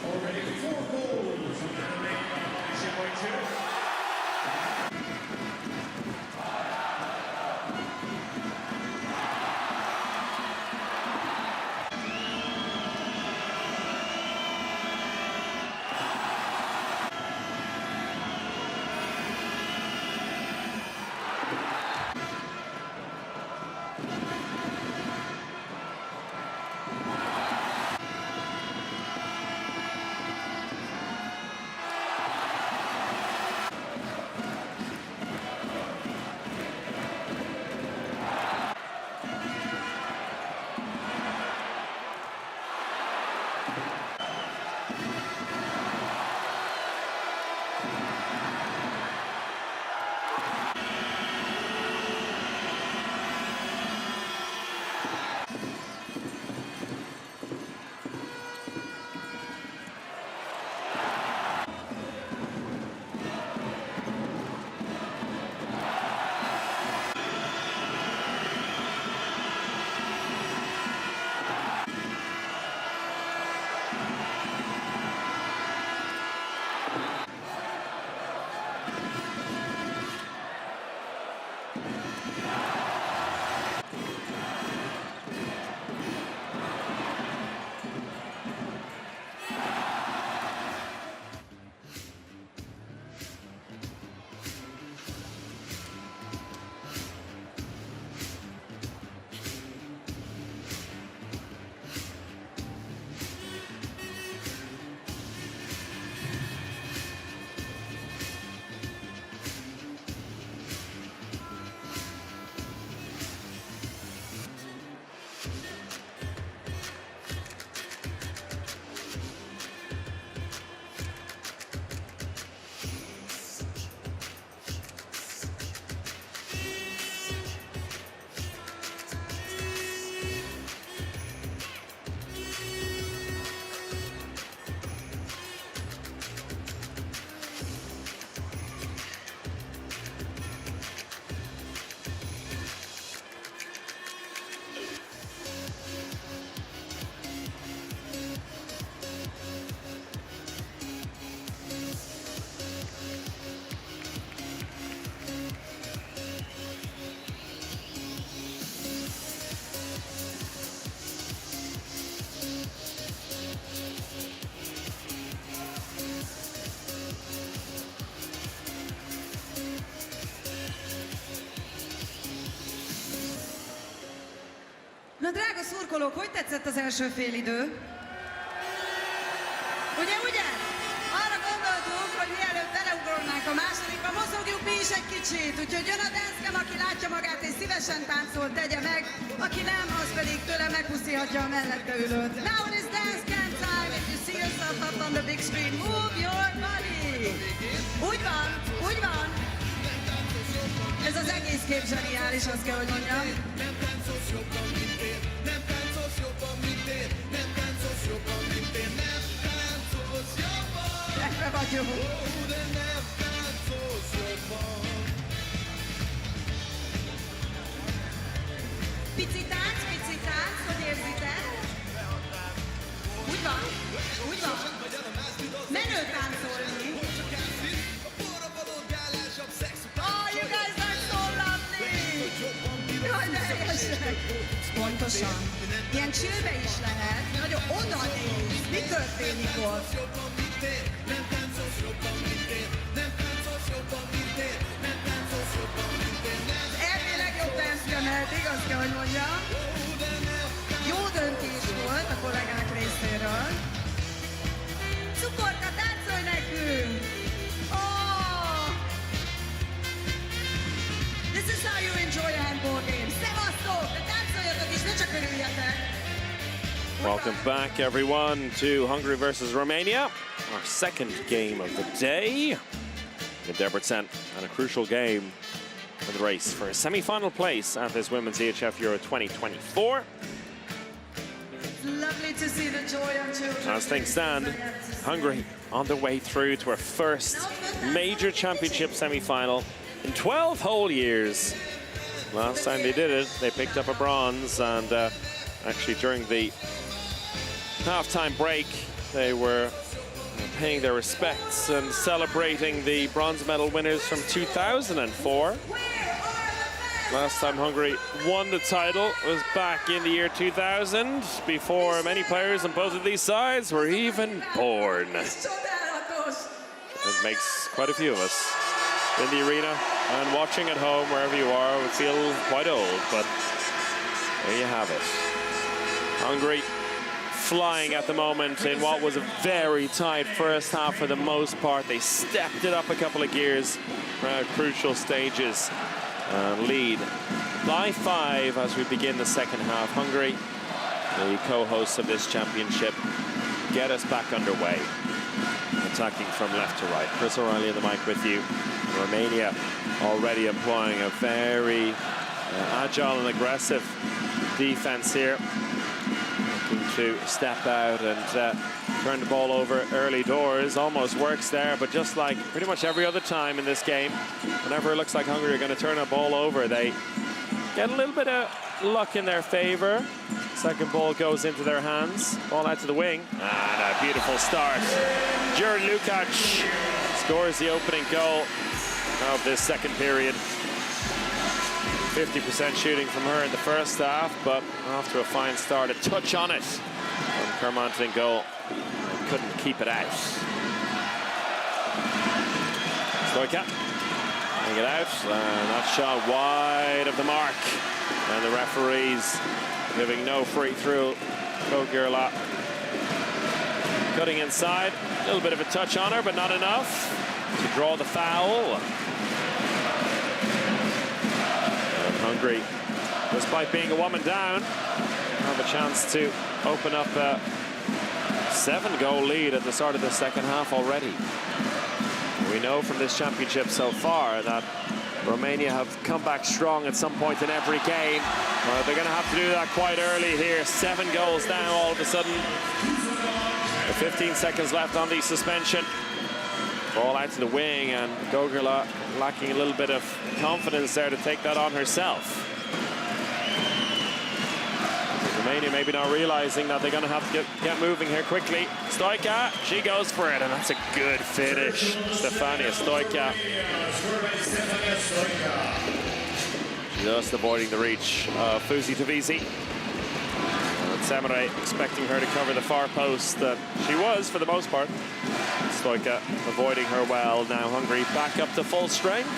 Already 4 goals in the remaining competition by 2. Na drága szurkolók, hogy tetszett az első félidő? Ugye? Arra gondoltunk, hogy mielőtt beleugronnánk a másodikba, mozogjuk mi is egy kicsit. Úgyhogy jön a dancecam, aki látja magát és szívesen táncol, tegye meg. Aki nem, az pedig tőle megpuszilhatja a mellette ülőt. Now it is dancecam time. If you see yourself up on the big screen, move your body. Úgy van. Ez az egész kép zseniális, azt kell, hogy mondjam. Ebbe vagyunk. Pici tánc, hogy érzitek? Úgy van. Menő táncolni. Oh, you guys are so lovely! Jaj, de helyesek! Pontosan. Ilyen chillbe is lehet. Nagyon oda néz. Mi történik ott? Elvi legjobb tánckemet, igaz kell, hogy mondjam. Jó döntés volt a kollégák részéről. Cukorka, táncolj nekünk! Oh! This is how you enjoy a handball game. Szevasztok! De táncoljatok is, ne csak örüljetek! Welcome back, everyone, to Hungary versus Romania, our second game of the day in Debrecen, and a crucial game for the race for a semi-final place at this Women's EHF Euro 2024. lovely to see the joy on children. As things stand, Hungary on their way through to her first major championship semi-final in 12 whole years. Last time they did it, they picked up a bronze, and actually during the halftime break, they were paying their respects and celebrating the bronze medal winners from 2004. Last time Hungary won the title was back in the year 2000, before many players on both of these sides were even born. It makes quite a few of us in the arena and watching at home, wherever you are, would feel quite old, but there you have it. Hungary flying at the moment in what was a very tight first half for the most part. They stepped it up a couple of gears at crucial stages. Lead by 5 as we begin the second half. Hungary, the co-hosts of this championship, get us back underway. Attacking from left to right. Chris O'Reilly in the mic with you. Romania already employing a very agile and aggressive defense here. Looking to step out and turn the ball over early doors. Almost works there, but just like pretty much every other time in this game, whenever it looks like Hungary are going to turn a ball over, they get a little bit of luck in their favor. Second ball goes into their hands. Ball out to the wing. And a beautiful start. Jared Lukac scores the opening goal of this second period. 50% shooting from her in the first half, but off to a fine start. A touch on it from Kermont in goal. Couldn't keep it out. Stoika getting it out, and that shot wide of the mark. And the referees giving no free through. Kogirla cutting inside. A little bit of a touch on her, but not enough to draw the foul. And Hungary, despite being a woman down, have a chance to open up a 7-goal lead at the start of the second half already. We know from this championship so far that Romania have come back strong at some point in every game. They're going to have to do that quite early here. 7 goals down all of a sudden. 15 seconds left on the suspension. Ball out to the wing, and Gogurla lacking a little bit of confidence there to take that on herself. Romania maybe not realizing that they're going to have to get moving here quickly. Stoika, she goes for it, and that's a good finish. Stefania Stoika. Just avoiding the reach of Fuzi Tavisi. Samurai expecting her to cover the far post. She was, for the most part. Stoika avoiding her well. Now Hungary back up to full strength.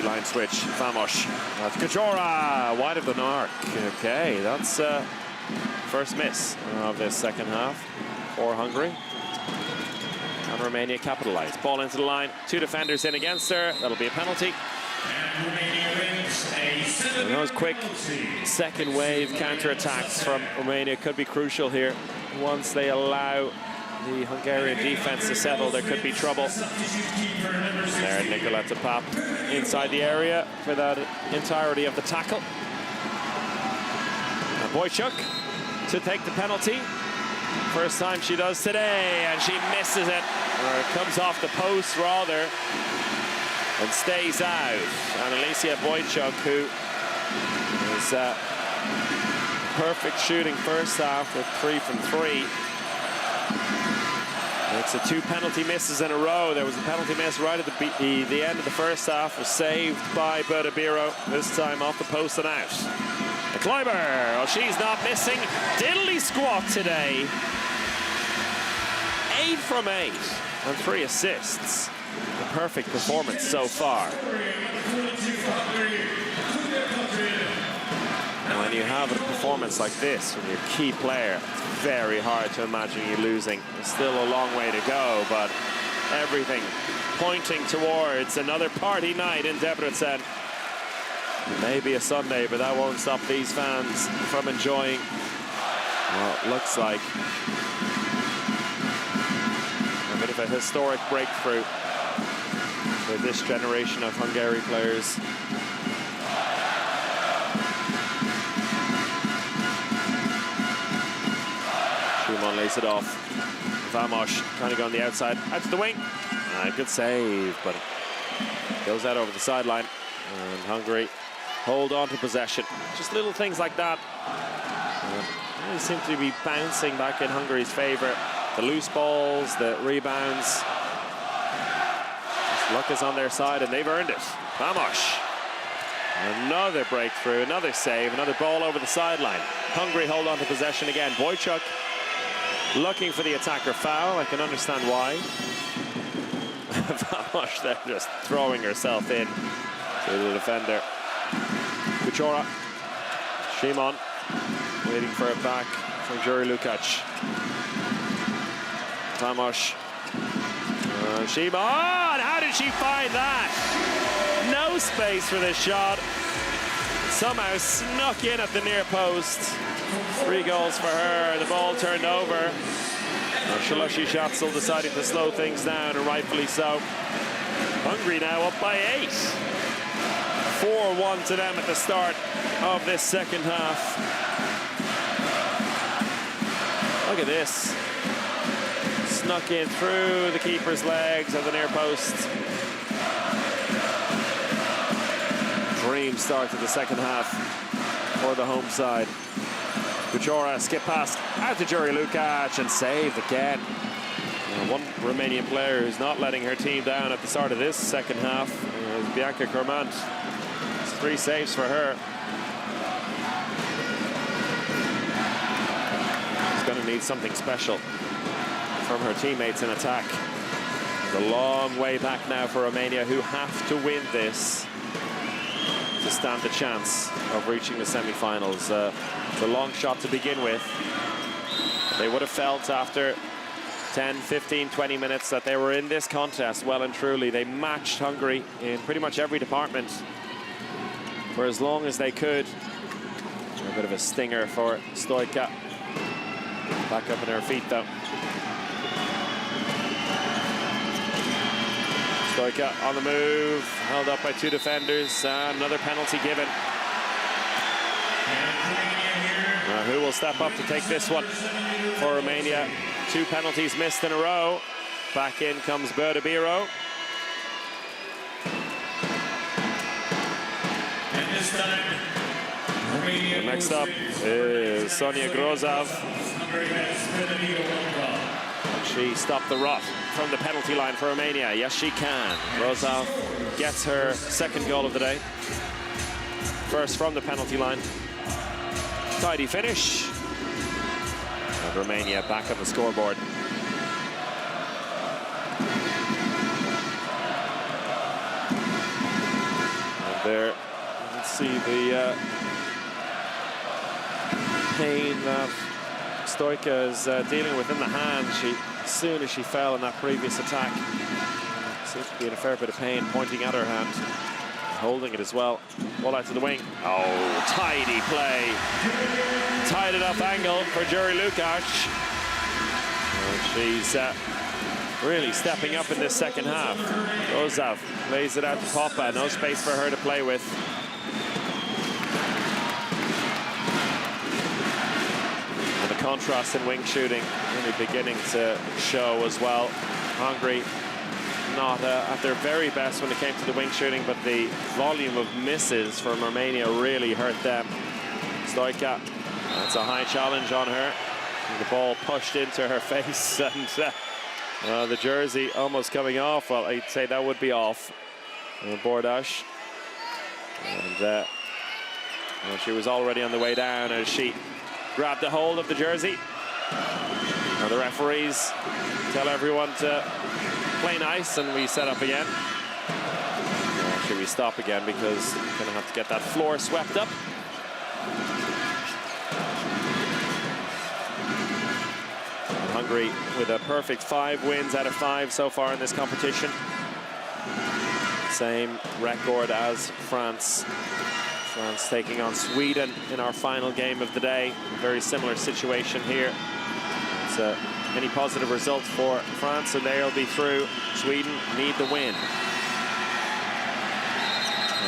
Line switch, Vamos. That's Kajora, wide of the mark. Okay, that's first miss of this second half for Hungary. And Romania capitalized. Ball into the line, 2 defenders in against her. That'll be a penalty. And those quick second wave counterattacks from Romania could be crucial here. Once they allow the Hungarian defense to settle, there could be trouble. There, Nicoletta Pap inside the area for that entirety of the tackle. And Boychuk to take the penalty. First time she does today, and she misses it. Or it comes off the post, rather, and stays out. And Alicia Boychuk, who is perfect shooting first half with 3 from 3. It's 2 penalty misses in a row. There was a penalty miss right at the end of the first half, was saved by Berdabiro, this time off the post and out. The Kleiber, well, she's not missing. Diddly squat today. 8 from 8 and 3 assists. A perfect performance so far. And when you have a performance like this from your key player, it's very hard to imagine you losing. There's still a long way to go, but everything pointing towards another party night in Debrecen. Maybe a Sunday, but that won't stop these fans from enjoying what looks like a bit of a historic breakthrough for this generation of Hungary players. Szymon lays it off. Vamos trying to go on the outside, out to the wing. Good save, but it goes out over the sideline. And Hungary hold on to possession. Just little things like that. They seem to be bouncing back in Hungary's favor. The loose balls, the rebounds. Luck is on their side, and they've earned it. Vamos. Another breakthrough, another save, another ball over the sideline. Hungary hold on to possession again. Boychuk looking for the attacker foul. I can understand why. Vamos there just throwing herself in to the defender. Kuchora. Szymon waiting for it back from Juri Lukacs. Vamos. Szymon, how did she find that? No space for this shot. Somehow snuck in at the near post. 3 goals for her. The ball turned over. Szalosi Schatzel deciding to slow things down, and rightfully so. Hungary now up by 8. 4-1 to them at the start of this second half. Look at this. Snuck in through the keeper's legs at the near post. Dream start to the second half for the home side. Kuchora skip past out to Juri Lukacs and saved again. One Romanian player who's not letting her team down at the start of this second half is Bianca Cormant. 3 saves for her. She's going to need something special from her teammates in attack. It's a long way back now for Romania, who have to win this to stand a chance of reaching the semi-finals. It's a long shot to begin with. They would have felt after 10, 15, 20 minutes that they were in this contest well and truly. They matched Hungary in pretty much every department for as long as they could. A bit of a stinger for Stoica. Back up on her feet though. Stoica on the move, held up by 2 defenders, and another penalty given. Who will step up to take this one for Romania? 2 penalties missed in a row. Back in comes Berdabiro. And next up is Sonia Grozov. She stopped the rot from the penalty line for Romania. Yes, she can. Grozov gets her 2nd goal of the day. First from the penalty line. Tidy finish. And Romania back on the scoreboard. And there, let's see the pain that Stoica is dealing with in the hand. As soon as she fell in that previous attack, seems to be in a fair bit of pain, pointing at her hand, holding it as well. Ball out to the wing. Oh, tidy play. Tied it up angle for Juri Lukacs. And she's really stepping up in this second half. Grozov lays it out to Popa. No space for her to play with. And the contrast in wing shooting really beginning to show as well. Hungary not at their very best when it came to the wing shooting, but the volume of misses from Romania really hurt them. Stoica, that's a high challenge on her. And the ball pushed into her face, and the jersey almost coming off. Well, I'd say that would be off. Bordash. And well, she was already on the way down as she grabbed a hold of the jersey. Now the referees tell everyone to play nice, and we set up again. Should we stop again, because we're going to have to get that floor swept up. Hungary with a perfect 5 wins out of 5 so far in this competition. Same record as France. France taking on Sweden in our final game of the day. Very similar situation here. It's any positive results for France, and they'll be through. Sweden need the win.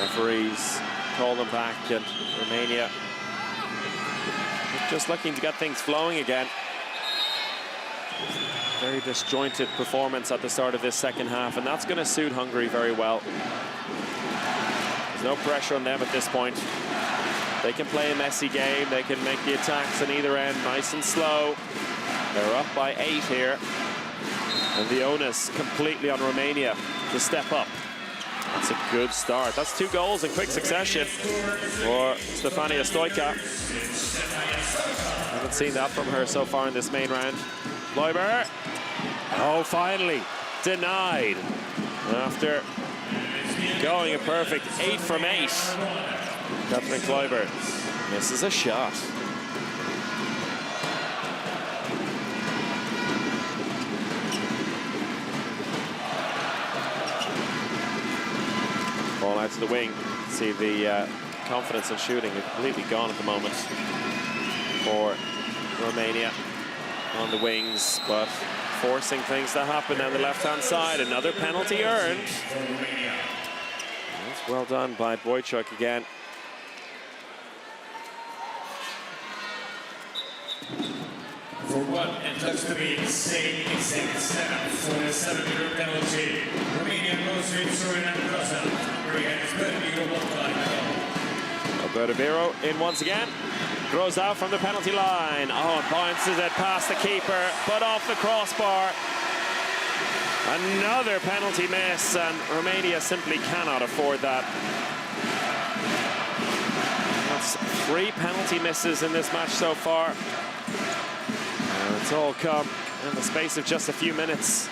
Referees call them back, and Romania just looking to get things flowing again. Very disjointed performance at the start of this second half, and that's going to suit Hungary very well. There's no pressure on them at this point. They can play a messy game. They can make the attacks on either end nice and slow. They're up by 8 here. And the onus completely on Romania to step up. That's a good start. That's 2 goals in quick succession for Stefania Stojka. Haven't seen that from her so far in this main round. Kleiber. Oh, finally denied after going a perfect 8 from 8. Captain Kleiber misses a shot. Ball out to the wing. See the confidence in shooting completely gone at the moment for Romania on the wings, but forcing things to happen on the left-hand side. Another penalty earned. That's well done by Wojciech again. For 1 and touch the beat, save exact 7 for the 7-meter penalty. Romania goes to Turin and Groza. Hungary has Berbiro Alberto Biro in once again. Throws out from the penalty line. Oh, and bounces it past the keeper, but off the crossbar. Another penalty miss, and Romania simply cannot afford that. That's 3 penalty misses in this match so far. And it's all come in the space of just a few minutes.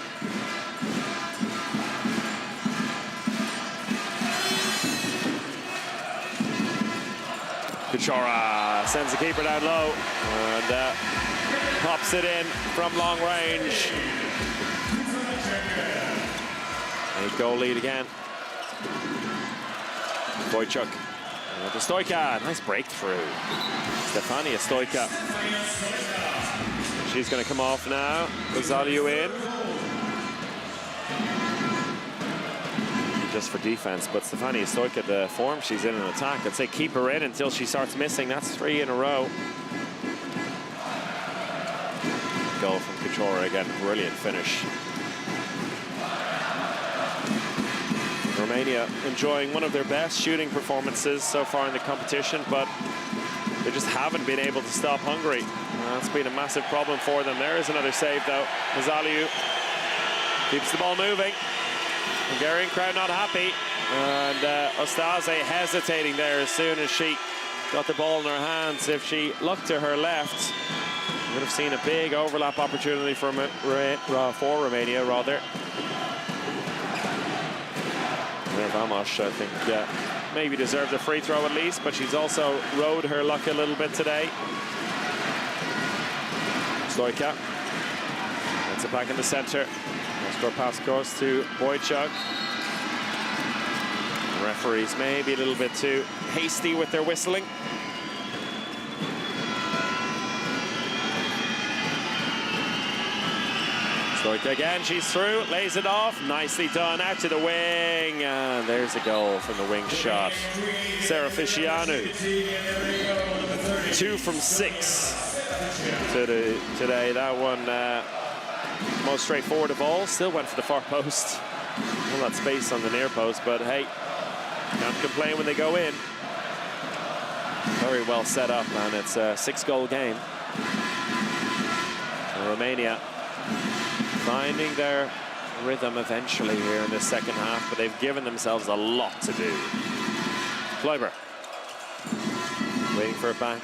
Kuchera sends the keeper down low and pops it in from long range. 8-goal lead again. Wojciech to Stojka. Nice breakthrough. Stefania Stojka. She's going to come off now. Rosario in. Just for defense, but Stefania Stojka, the form she's in attack, I'd say keep her in until she starts missing. That's 3 in a row. Goal from Kuchera again, brilliant finish. Romania enjoying one of their best shooting performances so far in the competition, but they just haven't been able to stop Hungary. That's been a massive problem for them. There is another save though. Mazaliu keeps the ball moving. Hungarian crowd not happy, and Ostaze hesitating there as soon as she got the ball in her hands. If she looked to her left, you would have seen a big overlap opportunity for Romania, rather. Vamos, I think, maybe deserved a free throw at least, but she's also rode her luck a little bit today. Stojka gets it back in the center. Score pass goes to Wojciech. Referees maybe a little bit too hasty with their whistling. Stojka again, she's through, lays it off, nicely done, out to the wing, and there's a goal from the wing shot. Sarah Fiscianu, 2 from 6 today. That one most straightforward of all. Still went for the far post. All that space on the near post, but hey, can't complain when they go in. Very well set up, and it's a 6-goal game. And Romania finding their rhythm eventually here in this second half, but they've given themselves a lot to do. Kleiber waiting for it back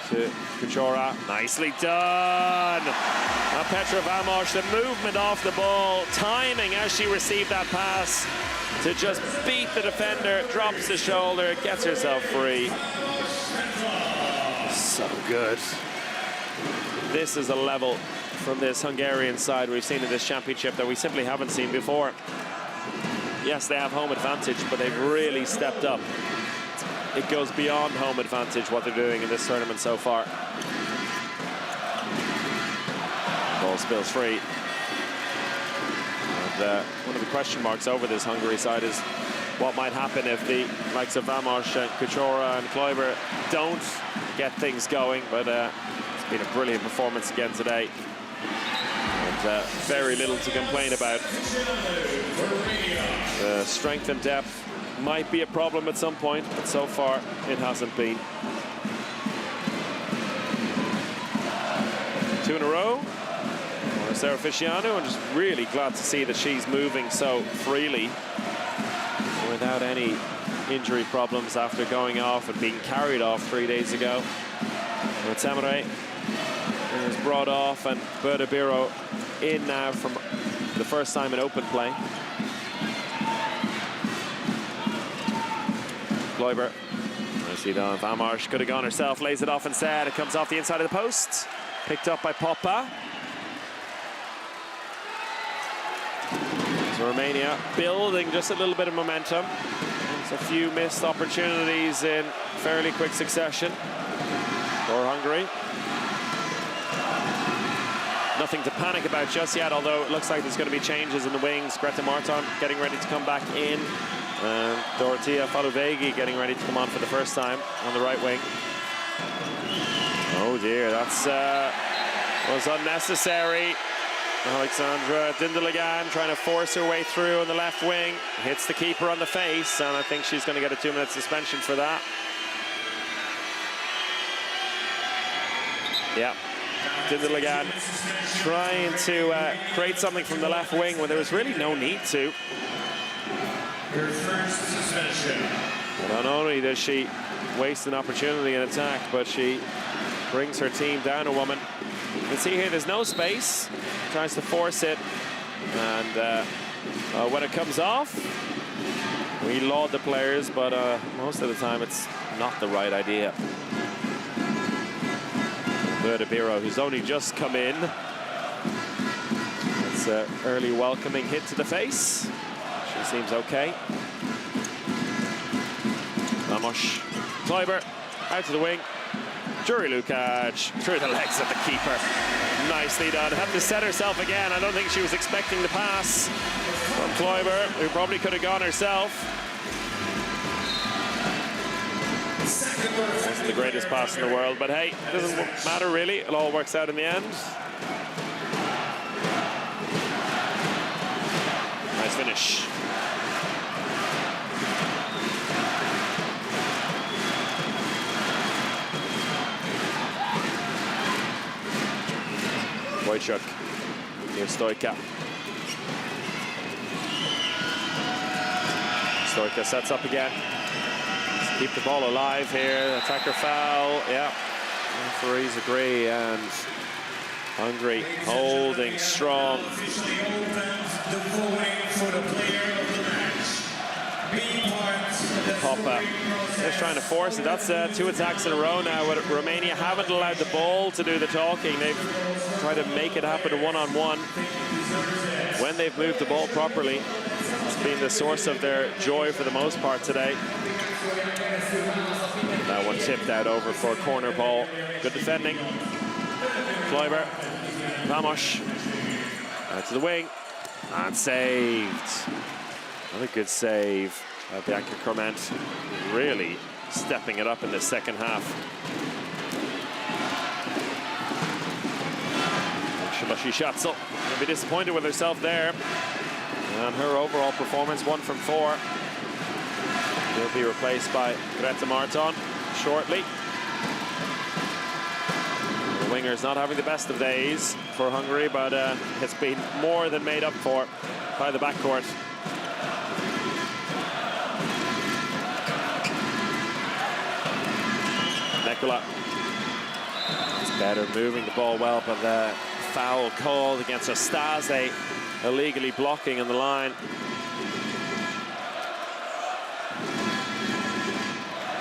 to Kuchera. Nicely done. Now Petra Vamos, the movement off the ball, timing as she received that pass to just beat the defender, drops the shoulder, gets herself free. So good. This is a level from this Hungarian side we've seen in this championship that we simply haven't seen before. Yes, they have home advantage, but they've really stepped up. It goes beyond home advantage what they're doing in this tournament so far. Ball spills free. And one of the question marks over this Hungary side is what might happen if the likes of Vamos and Kuchora and Kleiber don't get things going. But it's been a brilliant performance again today. And very little to complain about. Strength and depth might be a problem at some point, but so far it hasn't been. 2 in a row. Sarah Fisciano, and just really glad to see that she's moving so freely without any injury problems after going off and being carried off 3 days ago. Temere is brought off, and Berta Biro in now from the first time in open play. Kleiber, nicely done. Vamarsh could have gone herself, lays it off instead. It comes off the inside of the post. Picked up by Poppa. So Romania building just a little bit of momentum. There's a few missed opportunities in fairly quick succession for Hungary. Nothing to panic about just yet, although it looks like there's going to be changes in the wings. Greta Marton getting ready to come back in. And Dorothea Faluvegi getting ready to come on for the first time on the right wing. Oh dear, that's was unnecessary. Alexandra Dindeligan trying to force her way through on the left wing. Hits the keeper on the face, and I think she's going to get a 2-minute suspension for that. Yeah, Dindeligan trying to create something from the left wing when there was really no need to. Your first suspension. Not only does she waste an opportunity in attack, but she brings her team down a woman. You can see here there's no space. Tries to force it, and when it comes off, we laud the players, but most of the time it's not the right idea. Berta Biro, who's only just come in. It's an early welcoming hit to the face. She seems okay. Vamos. Kleiber out to the wing. Juri Lukac through the legs of the keeper. Nicely done. Had to set herself again. I don't think she was expecting the pass from Kleiber, who probably could have gone herself. Wasn't the greatest pass in the world, but hey, it doesn't matter really. It all works out in the end. Nice finish. Wojciech near Stoika. Stoika sets up again. Let's keep the ball alive here. Attacker foul. Yeah. Referees agree, and Hungary holding strong. Officially opens the voting for the player of the match. Be part of the Poppa just trying to force it. That's 2 attacks in a row now. Romania haven't allowed the ball to do the talking. They've tried to make it happen one-on-one. When they've moved the ball properly, it's been the source of their joy for the most part today. That one tipped out over for a corner ball. Good defending. Kleiber. Vamos. Out to the wing. And saved. Another good save. Bianca Corment really stepping it up in the second half. Shalashi Schatzel will be disappointed with herself there. And her overall performance, 1 from 4. She'll be replaced by Greta Marton shortly. The winger's not having the best of days for Hungary, but it's been more than made up for by the backcourt. Nekula. It's better moving the ball well, but the foul called against Ostase, illegally blocking on the line.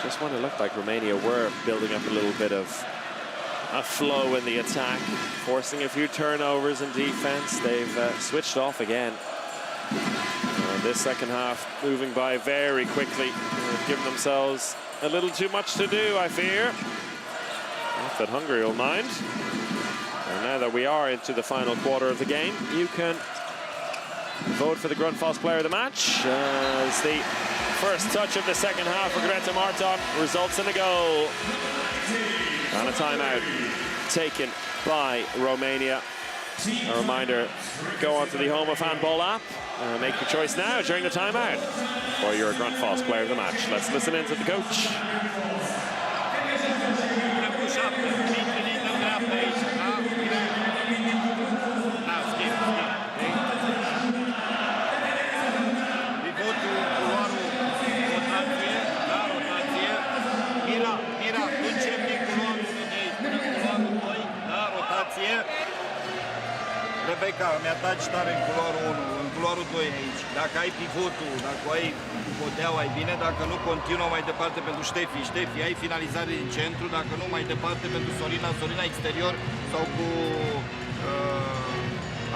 Just when it looked like Romania were building up a little bit of a flow in the attack, forcing a few turnovers in defense, they've switched off again. This second half moving by very quickly. They've given themselves a little too much to do, I fear. Not that Hungary will mind. And now that we are into the final quarter of the game, you can vote for the Grundfos player of the match as the first touch of the second half for Greta Marton results in a goal. And a timeout taken by Romania. A reminder, go onto the Home of Handball app. Make your choice now during the timeout for your Grundfos player of the match. Let's listen in to the coach. Rebecca, mi-ataci tare în culoarul 1, în culoarul 2 aici. Dacă ai pivotul, dacă ai podeaua, ai bine. Dacă nu, continuă mai departe pentru Ștefi. Ștefi, ai finalizare din centru. Dacă nu, mai departe pentru Sorina. Sorina exterior sau cu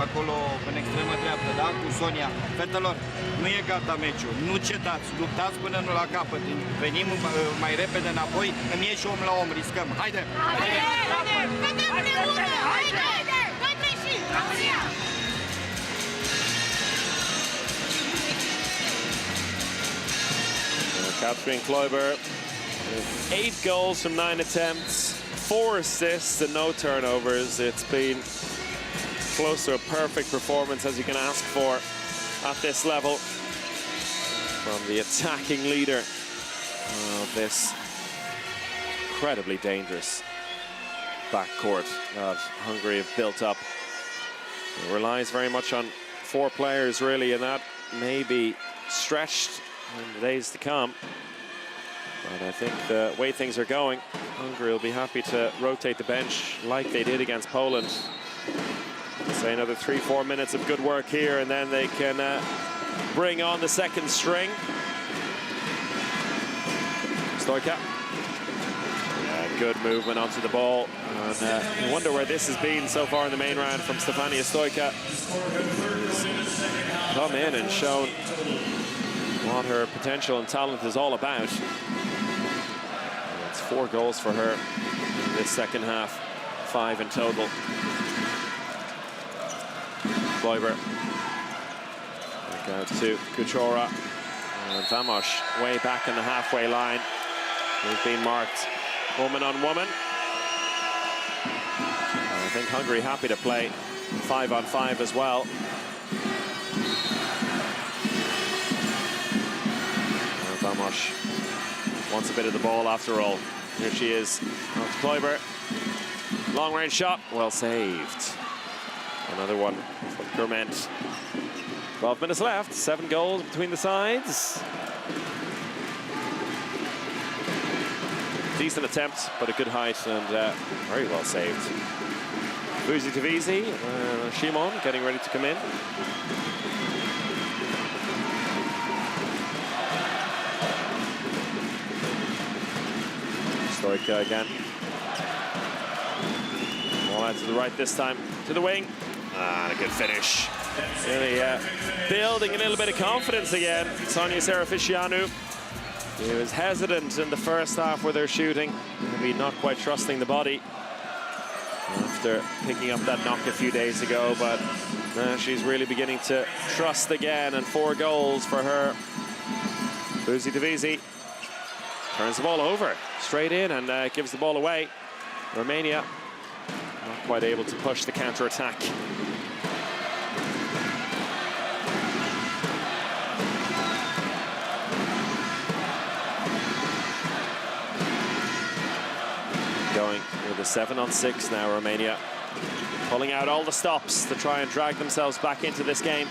acolo în extremă dreaptă, da? Cu Sonia. Fetelor, nu e gata meciul. Nu cetați, luptați până nu la capăt. Venim mai repede înapoi, îmi ieși om la om, riscăm. Haide! Catherine Kloiber with 8 goals from 9 attempts, 4 assists and no turnovers. It's been close to a perfect performance as you can ask for at this level from the attacking leader of this incredibly dangerous backcourt that Hungary have built up. It relies very much on 4 players really, and that may be stretched in the days to come. But I think the way things are going, Hungary will be happy to rotate the bench like they did against Poland. Say another 3-4 minutes of good work here, and then they can bring on the second string. Stoica. Good movement onto the ball. And I wonder where this has been so far in the main round from Stefania Stoica. Come in and shown what her potential and talent is all about. It's 4 goals for her in this second half, 5 in total. Kloiber. Back out to Kuchora. And Vamos way back in the halfway line. He's been marked woman on woman. I think Hungary happy to play 5-on-5 as well. Vamos wants a bit of the ball after all. Here she is, out to Kloiber. Long range shot, well saved. Another one from Gourmet. 12 minutes left, 7 goals between the sides. Decent attempt, but a good height and very well saved. Vuzi Tavizi, Shimon getting ready to come in. Stoica again. Ball out to the right this time, to the wing. And a good finish. Really building a little bit of confidence again. Sonia Serafiscianu. He was hesitant in the first half with her shooting, maybe not quite trusting the body after picking up that knock a few days ago, but she's really beginning to trust again, and 4 goals for her. Vuzi Tavizi turns the ball over, straight in, and gives the ball away. Romania not quite able to push the counter-attack. Going with a 7-on-6 now, Romania. Pulling out all the stops to try and drag themselves back into this game.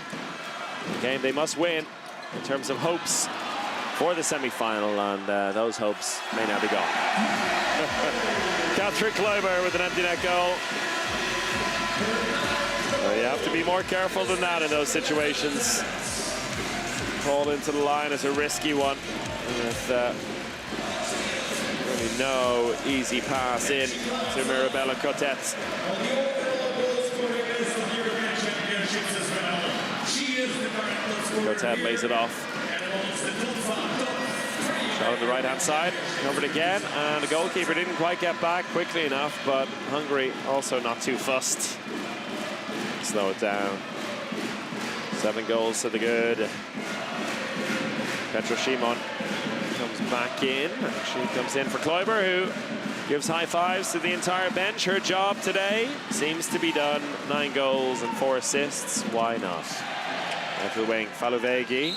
A game they must win in terms of hopes for the semi-final, and those hopes may now be gone. Catherine Kloiber with an empty net goal. So you have to be more careful than that in those situations. Call into the line is a risky one. With really no easy pass in to Mirabella Cotet. Cotet lays it off. Shot on the right-hand side, covered again, and the goalkeeper didn't quite get back quickly enough, but Hungary also not too fussed. Slow it down. 7 goals to the good. Petra Szymon comes back in. She comes in for Kleiber, who gives high fives to the entire bench. Her job today seems to be done. 9 goals and 4 assists. Why not? Left wing, Faluvegi.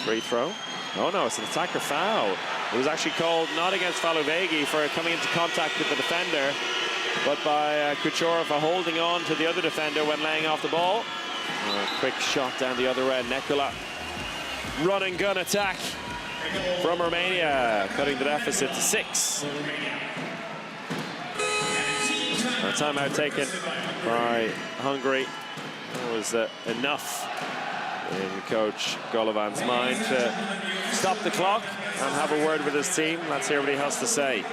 Free throw. Oh no, it's an attacker foul. It was actually called not against Faluvegi for coming into contact with the defender, but by Kucherova holding on to the other defender when laying off the ball. Quick shot down the other end. Nekula, run and gun attack from Romania, cutting the deficit to 6. A timeout taken by Hungary. That was enough in Coach Golovan's mind to stop the clock and have a word with his team. Let's hear what he has to say.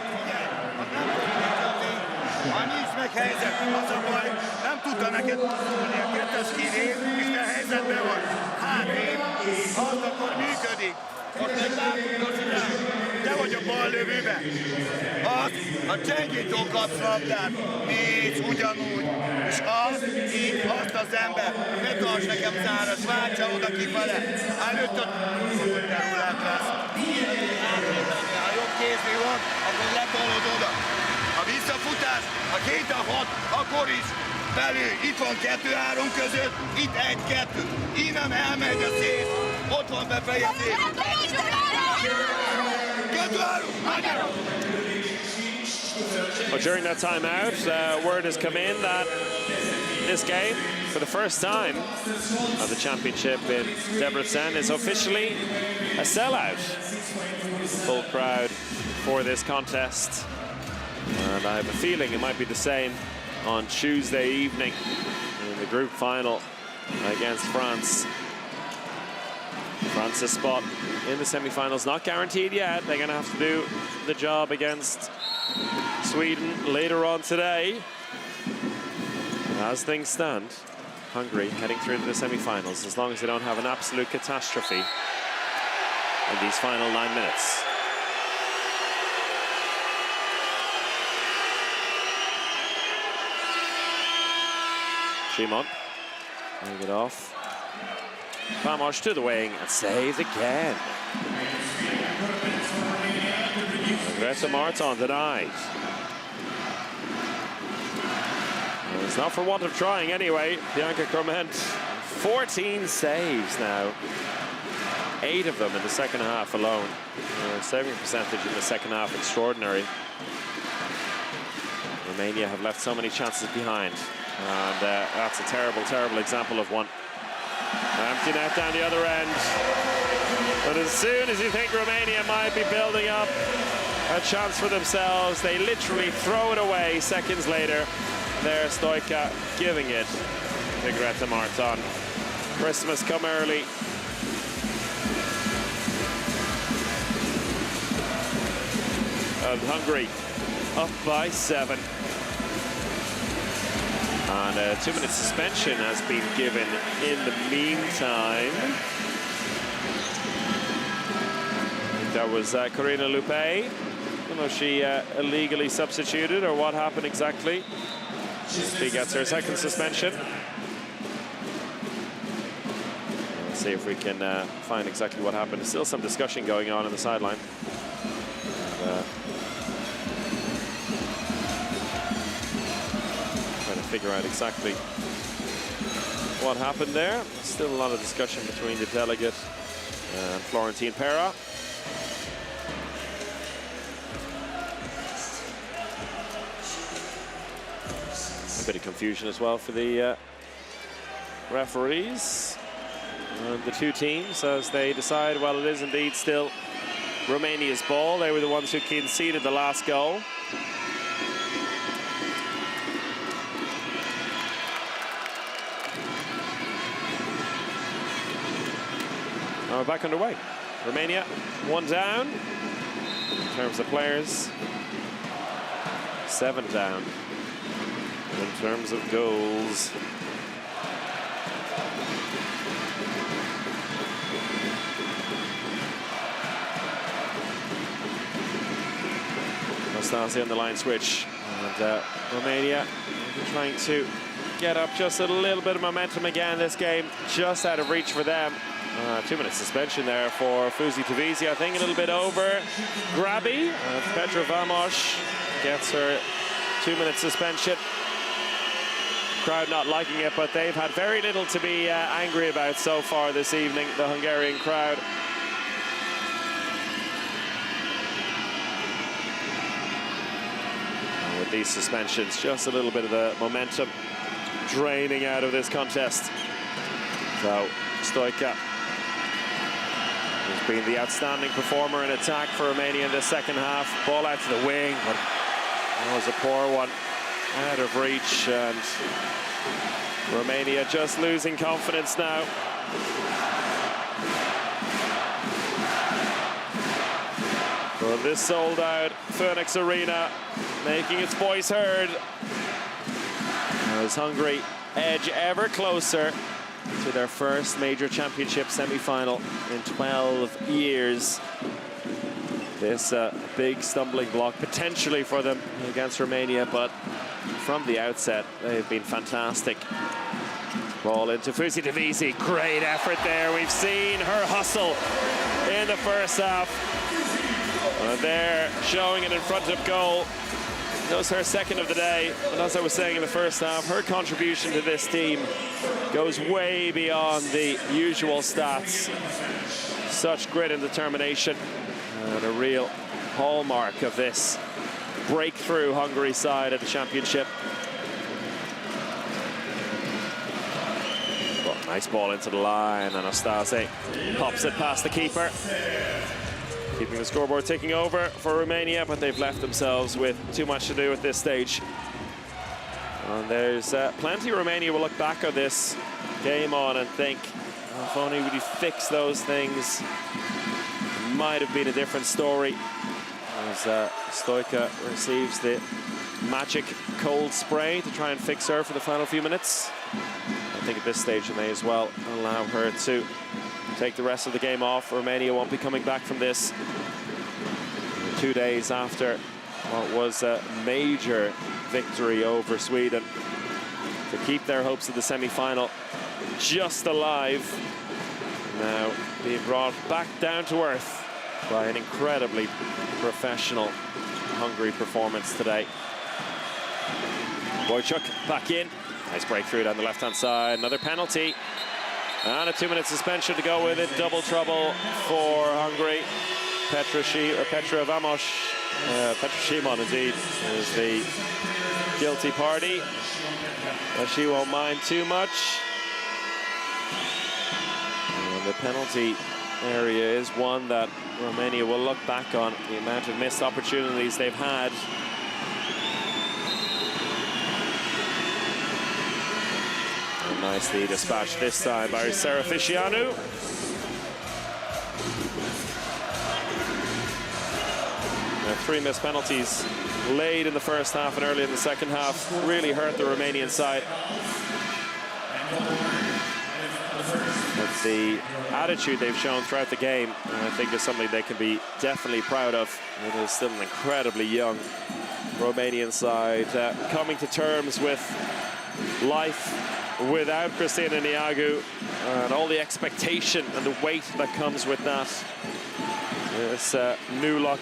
Ha nincs meg helyzet, az a baj, nem tudta neked szólni a kettes kinél, és te helyzetben vagy. Hátrébb, az akkor működik. Most meg látjuk az irány. Te vagy a bal lövőben. Az, a csengító kapsz labdát, négy ugyanúgy. És az, így, azt az ember, ne tarts nekem száraz, váltsa oda kifele. Előtt a terület lesz. Ha jobb kézni van, akkor letolod oda. A visszafutás, a 2-6, akkor is belül, itt van 2-3 között, itt 1-2, innen elmegy a szél, ott van befejezés. 2-3, Well, during that timeout, word has come in that this game, for the first time of the championship in Debrecen, is officially a sellout. Full crowd for this contest. And I have a feeling it might be the same on Tuesday evening in the group final against France. France's spot in the semi-finals not guaranteed yet. They're going to have to do the job against Sweden later on today. As things stand, Hungary heading through to the semi-finals as long as they don't have an absolute catastrophe in these final 9 minutes. Szymon, laying it off. Pamos to the wing and saved again. Greta Marton denied. Well, it's not for want of trying anyway. Bianca Corment, 14 saves now. 8 of them in the second half alone. Saving percentage in the second half extraordinary. Romania have left so many chances behind. And that's a terrible, terrible example of one. Empty net down the other end. But as soon as you think Romania might be building up a chance for themselves, they literally throw it away seconds later. There, Stoica giving it to Greta Marton. Christmas come early. And Hungary up by 7. And a 2-minute suspension has been given in the meantime. I think that was Corina Lupe. I don't know if she illegally substituted or what happened exactly. She gets her second suspension. Let's see if we can find exactly what happened. There's still some discussion going on the sideline. Figure out exactly what happened there. Still a lot of discussion between the delegate and Florentine Pera. A bit of confusion as well for the referees and the two teams as they decide, well, it is indeed still Romania's ball. They were the ones who conceded the last goal. We're back underway. Romania, 1 down in terms of players, 7 down in terms of goals. Nastasi on the line switch, and Romania trying to get up just a little bit of momentum again. This game just out of reach for them. 2-minute suspension there for Fuzi Tavisi, I think a little bit over grabby. Petra Vamos gets her 2-minute suspension. Crowd not liking it, but they've had very little to be angry about so far this evening, the Hungarian crowd. And with these suspensions, just a little bit of the momentum draining out of this contest. So Stoica has been the outstanding performer in attack for Romania in the second half. Ball out to the wing, but that was a poor one. Out of reach, and Romania just losing confidence now. Well, this sold-out Phoenix Arena making its voice heard as Hungary edge ever closer to their first major championship semi-final in 12 years. This big stumbling block potentially for them against Romania, but from the outset they've been fantastic. Ball into Fuzi Tavisi, great effort there. We've seen her hustle in the first half. They're showing it in front of goal. That was her second of the day, and as I was saying in the first half, her contribution to this team goes way beyond the usual stats. Such grit and determination, and a real hallmark of this breakthrough Hungary side at the championship. Oh, nice ball into the line, and Anastase pops it past the keeper. Keeping the scoreboard ticking over for Romania, but they've left themselves with too much to do at this stage. And there's plenty Romania will look back on this game on and think, oh, if only we fix those things, might have been a different story. As Stoica receives the magic cold spray to try and fix her for the final few minutes. I think at this stage they may as well allow her to take the rest of the game off. Romania won't be coming back from this 2 days after what was a major victory over Sweden to keep their hopes of the semi-final just alive. Now being brought back down to earth by an incredibly professional Hungary performance today. Wojciech back in. Nice breakthrough down the left-hand side. Another penalty. And a 2-minute suspension to go with it. Double trouble for Hungary. Petra Vamos, Petra Simon indeed, is the guilty party. But she won't mind too much. And the penalty area is one that Romania will look back on, the amount of missed opportunities they've had. And nicely dispatched this time by Seraficianu. Now, 3 missed penalties late in the first half and early in the second half really hurt the Romanian side. But the attitude they've shown throughout the game, I think, is something they can be definitely proud of. It is still an incredibly young Romanian side coming to terms with life without Cristina Neagu and all the expectation and the weight that comes with that. This new look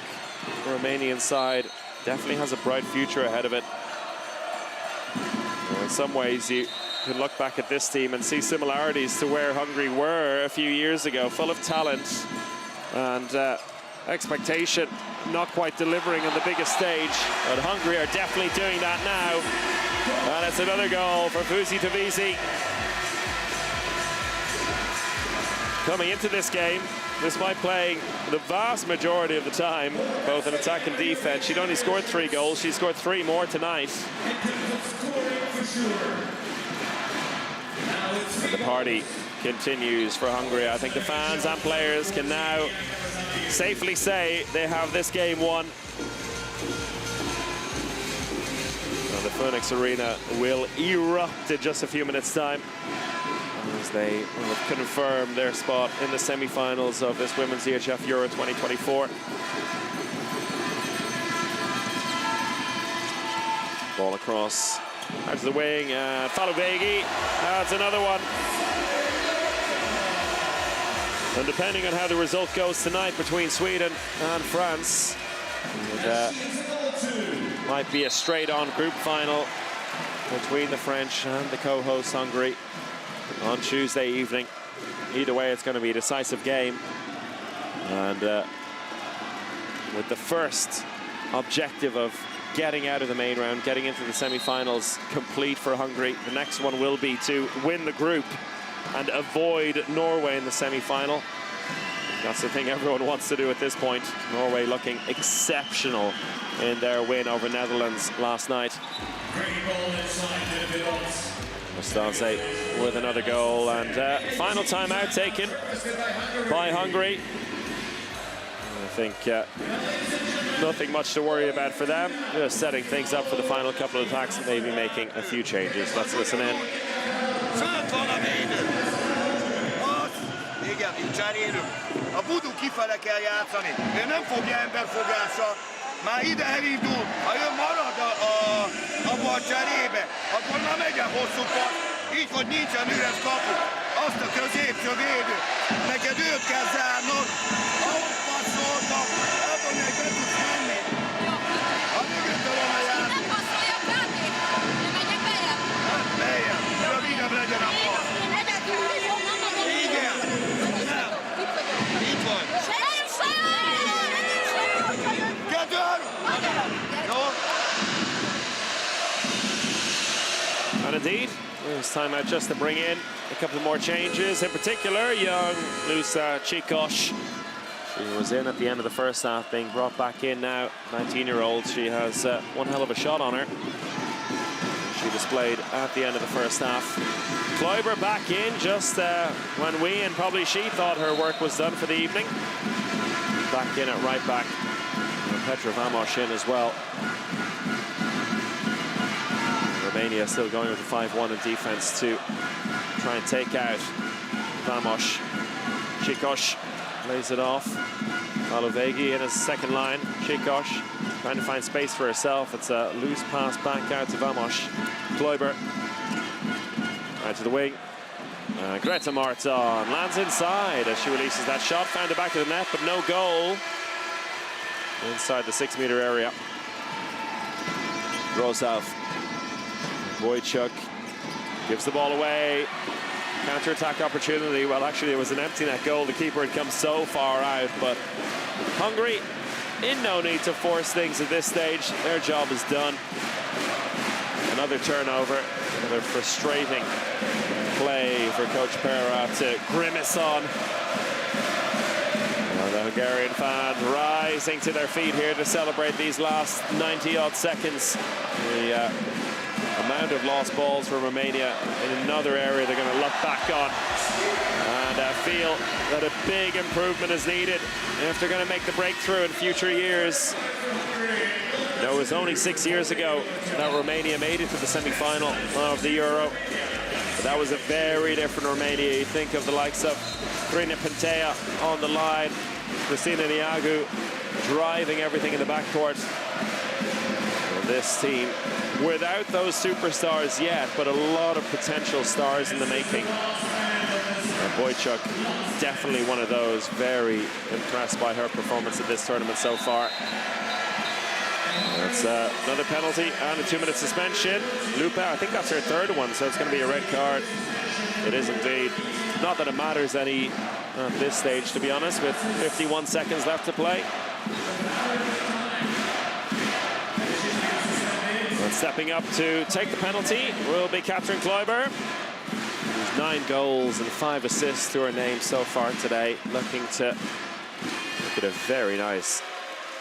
Romanian side definitely has a bright future ahead of it. In some ways, you can look back at this team and see similarities to where Hungary were a few years ago, full of talent and expectation, not quite delivering on the biggest stage. But Hungary are definitely doing that now. And it's another goal for Fuzi Tavisi. Coming into this game, despite playing the vast majority of the time, both in attack and defense, she'd only scored 3 goals. She scored 3 more tonight. And the party continues for Hungary. I think the fans and players can now safely say they have this game won. Now the Phoenix Arena will erupt in just a few minutes' time as they will have confirmed their spot in the semi-finals of this Women's EHF Euro 2024. Ball across Out to the wing, and Falubegi. That's another one. And depending on how the result goes tonight between Sweden and France, it might be a straight-on group final between the French and the co-host Hungary on Tuesday evening. Either way, it's going to be a decisive game. And with the first objective of getting out of the main round, getting into the semi-finals complete for Hungary, the next one will be to win the group and avoid Norway in the semi-final. That's the thing everyone wants to do at this point. Norway looking exceptional in their win over Netherlands last night. Mostase with another goal, and final timeout taken by Hungary. I think nothing much to worry about for them. Just setting things up for the final couple of attacks and maybe making a few changes. Let's listen in. Igen, itt cserélünk. A Budu kifele kell játszani. Ő nem fogja emberfogással. Már ide elindul. Ha ő marad abba a cserébe, akkor már megyen hosszú pas. Így, hogy nincsen üres kapu. Azt a középső védő. Neked őt kell zárnod. Ahogy passzoltak, abban meg be tudsz menni. Ha mögöttől van a játék. Nem passzoljak rádi? Nem megyek bejebb? Hát bejebb. Rövidebb legyen a pas. Igen. Nem. Itt van. Kedver! No. And indeed, it's time out just to bring in a couple more changes. In particular, young Lusa Chikos. She was in at the end of the first half, being brought back in now. 19-year-old, she has one hell of a shot on her. She displayed at the end of the first half. Kleiber back in just when we and probably she thought her work was done for the evening. Back in at right back. And Petra Vamos in as well. Romania still going with the 5-1 in defense to try and take out Vamos. Chikos lays it off. Malovegi in his second line. Chikos trying to find space for herself. It's a loose pass back out to Vamos. Kleiber out to the wing. Greta Martin lands inside as she releases that shot. Found the back of the net, but no goal inside the 6-meter area. Rosov. Wojciech gives the ball away. Counter-attack opportunity. Well, actually, it was an empty net goal. The keeper had come so far out, but Hungary in no need to force things at this stage. Their job is done. Another turnover. Another frustrating play for Coach Pera to grimace on. And the Hungarian fans rising to their feet here to celebrate these last 90-odd seconds. The amount of lost balls for Romania in another area they're going to look back on and feel that a big improvement is needed if they're going to make the breakthrough in future years. You know, it was only 6 years ago that Romania made it to the semi-final of the Euro. But that was a very different Romania. You think of the likes of Trina Pintea on the line, Cristina Niagu driving everything in the backcourt. Well, this team, without those superstars yet, but a lot of potential stars in the making. And Wojciech, definitely one of those. Very impressed by her performance at this tournament so far. That's another penalty and a 2-minute suspension. Lupa, I think that's her third one, so it's going to be a red card. It is indeed. Not that it matters any at this stage, to be honest, with 51 seconds left to play. And stepping up to take the penalty will be Katrin Kleiber, who's 9 goals and 5 assists to her name so far today, looking to look at a very nice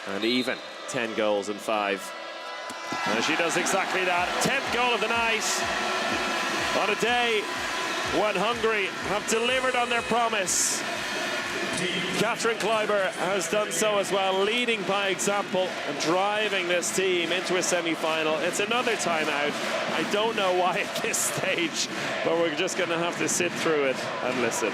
and even 10 goals and 5. And she does exactly that. 10th goal of the night on a day when Hungary have delivered on their promise. Katrin Kleiber has done so as well, leading by example and driving this team into a semi-final. It's another timeout. I don't know why at this stage, but we're just going to have to sit through it and listen.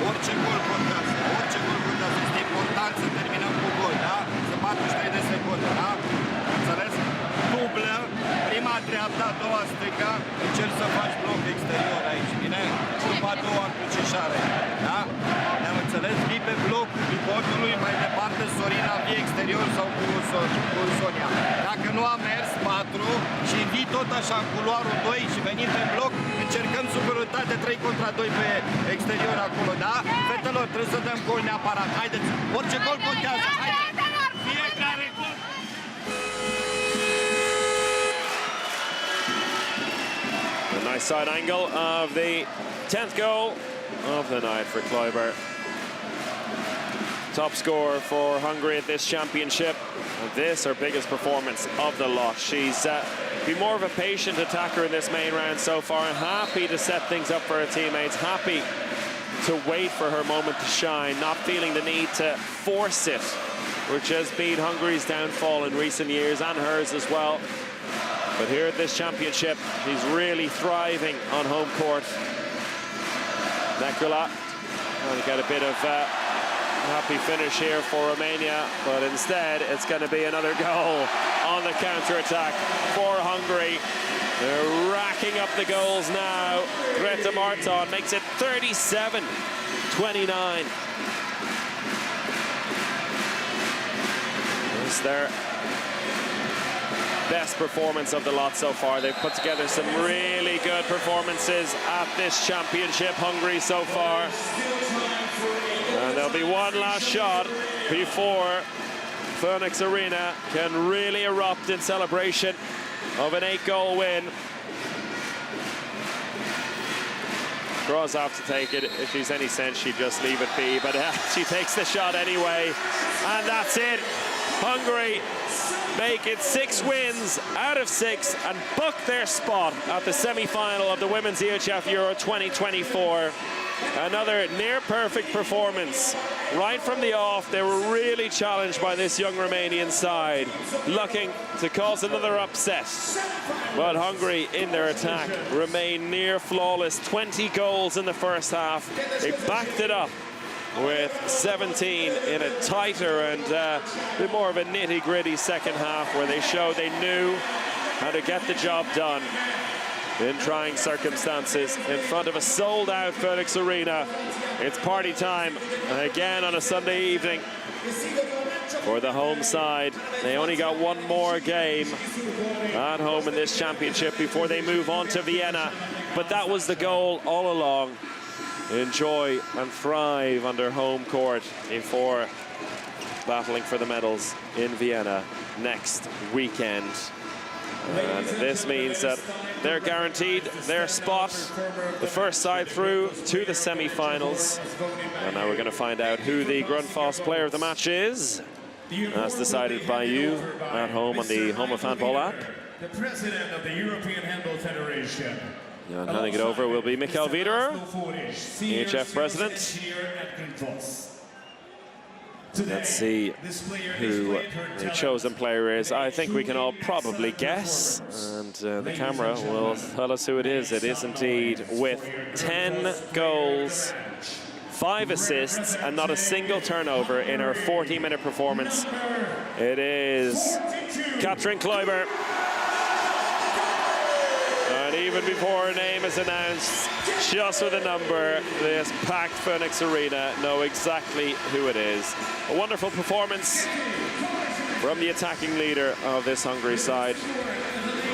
Orice gol contează. Orice gol contează. Este important să terminăm cu gol, da? Sunt 43 de secunde, da? Înțeles? Dublă, prima dreapta, a doua stânga, încerci să faci bloc exterior aici, bine? După a doua încrucișare, da? Ne-am înțeles? Vii pe blocul bicordului, mai departe Sorina vii exterior sau cu Sonia. Dacă nu a mers 4 și vii tot așa în culoarul 2 și venim pe bloc, încercăm superioritate 3 contra 2 pe exterior acolo, da? Fetelor, trebuie să dăm gol neapărat. Haideți, orice gol contează, haideți! Fiecare gol! A nice side angle of the 10th goal of the night for Kleiber. Top scorer for Hungary at this championship. This, her biggest performance of the lot. She's been more of a patient attacker in this main round so far, and happy to set things up for her teammates, happy to wait for her moment to shine, not feeling the need to force it, which has been Hungary's downfall in recent years, and hers as well. But here at this championship, she's really thriving on home court. Nekula trying to get a bit of happy finish here for Romania, but instead it's going to be another goal on the counter-attack for Hungary. They're racking up the goals now. Greta Marton makes it 37-29. It's their best performance of the lot so far. They've put together some really good performances at this championship, Hungary, so far. And there'll be one last shot before Phoenix Arena can really erupt in celebration of an 8-goal win. Draws off to take it. If she's any sense, she'd just leave it be, but she takes the shot anyway. And that's it. Hungary make it 6 wins out of 6 and book their spot at the semi-final of the Women's EHF Euro 2024. Another near-perfect performance. Right from the off, they were really challenged by this young Romanian side, looking to cause another upset. But Hungary, in their attack, remain near flawless. 20 goals in the first half. They backed it up with 17 in a tighter and a bit more of a nitty-gritty second half, where they showed they knew how to get the job done in trying circumstances in front of a sold-out Phoenix Arena. It's party time again on a Sunday evening for the home side. They only got one more game at home in this championship before they move on to Vienna, but that was the goal all along. Enjoy and thrive under home court before battling for the medals in Vienna next weekend. And this means that they're guaranteed their spot, the first side through to the semi-finals. And now we're going to find out who the Grundfos player of the match is, as decided by you at home on the Home of Handball app. The president of the European Handball Federation. And handing it over will be Mikael Wiederer, EHF president. Let's see who the chosen player is. I think we can all probably guess, and the camera will tell us who it is. It is indeed, with 10 goals, 5 assists, and not a single turnover in her 40-minute performance. It is Katrin Kleiber. And even before her name is announced, just with a number, this packed Phoenix Arena know exactly who it is. A wonderful performance from the attacking leader of this Hungary side.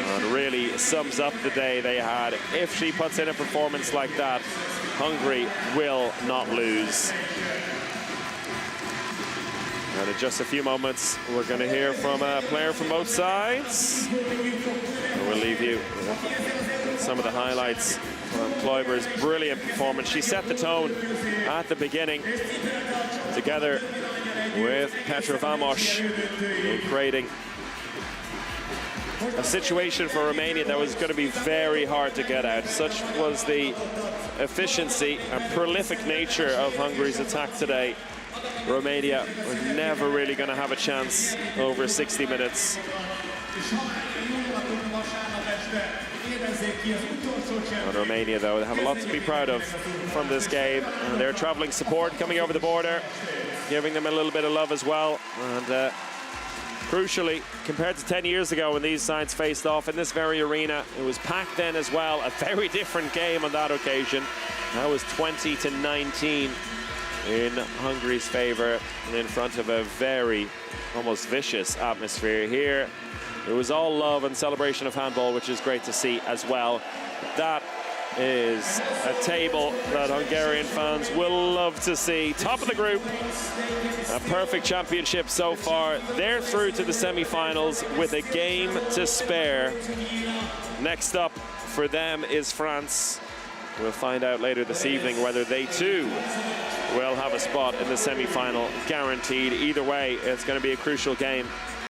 And really sums up the day they had. If she puts in a performance like that, Hungary will not lose. And in just a few moments, we're going to hear from a player from both sides. And we'll leave you with some of the highlights from Kleiber's brilliant performance. She set the tone at the beginning, together with Petra Vamos, in creating a situation for Romania that was going to be very hard to get out. Such was the efficiency and prolific nature of Hungary's attack today. Romania was never really going to have a chance over 60 minutes. Romania, though, they have a lot to be proud of from this game. And their traveling support coming over the border, giving them a little bit of love as well. And crucially, compared to 10 years ago when these sides faced off in this very arena, it was packed then as well. A very different game on that occasion. That was 20-19 in Hungary's favor, and in front of a very, almost vicious atmosphere here. It was all love and celebration of handball, which is great to see as well. That is a table that Hungarian fans will love to see. Top of the group, a perfect championship so far. They're through to the semi-finals with a game to spare. Next up for them is France. We'll find out later this evening whether they too will have a spot in the semi-final guaranteed. Either way, it's going to be a crucial game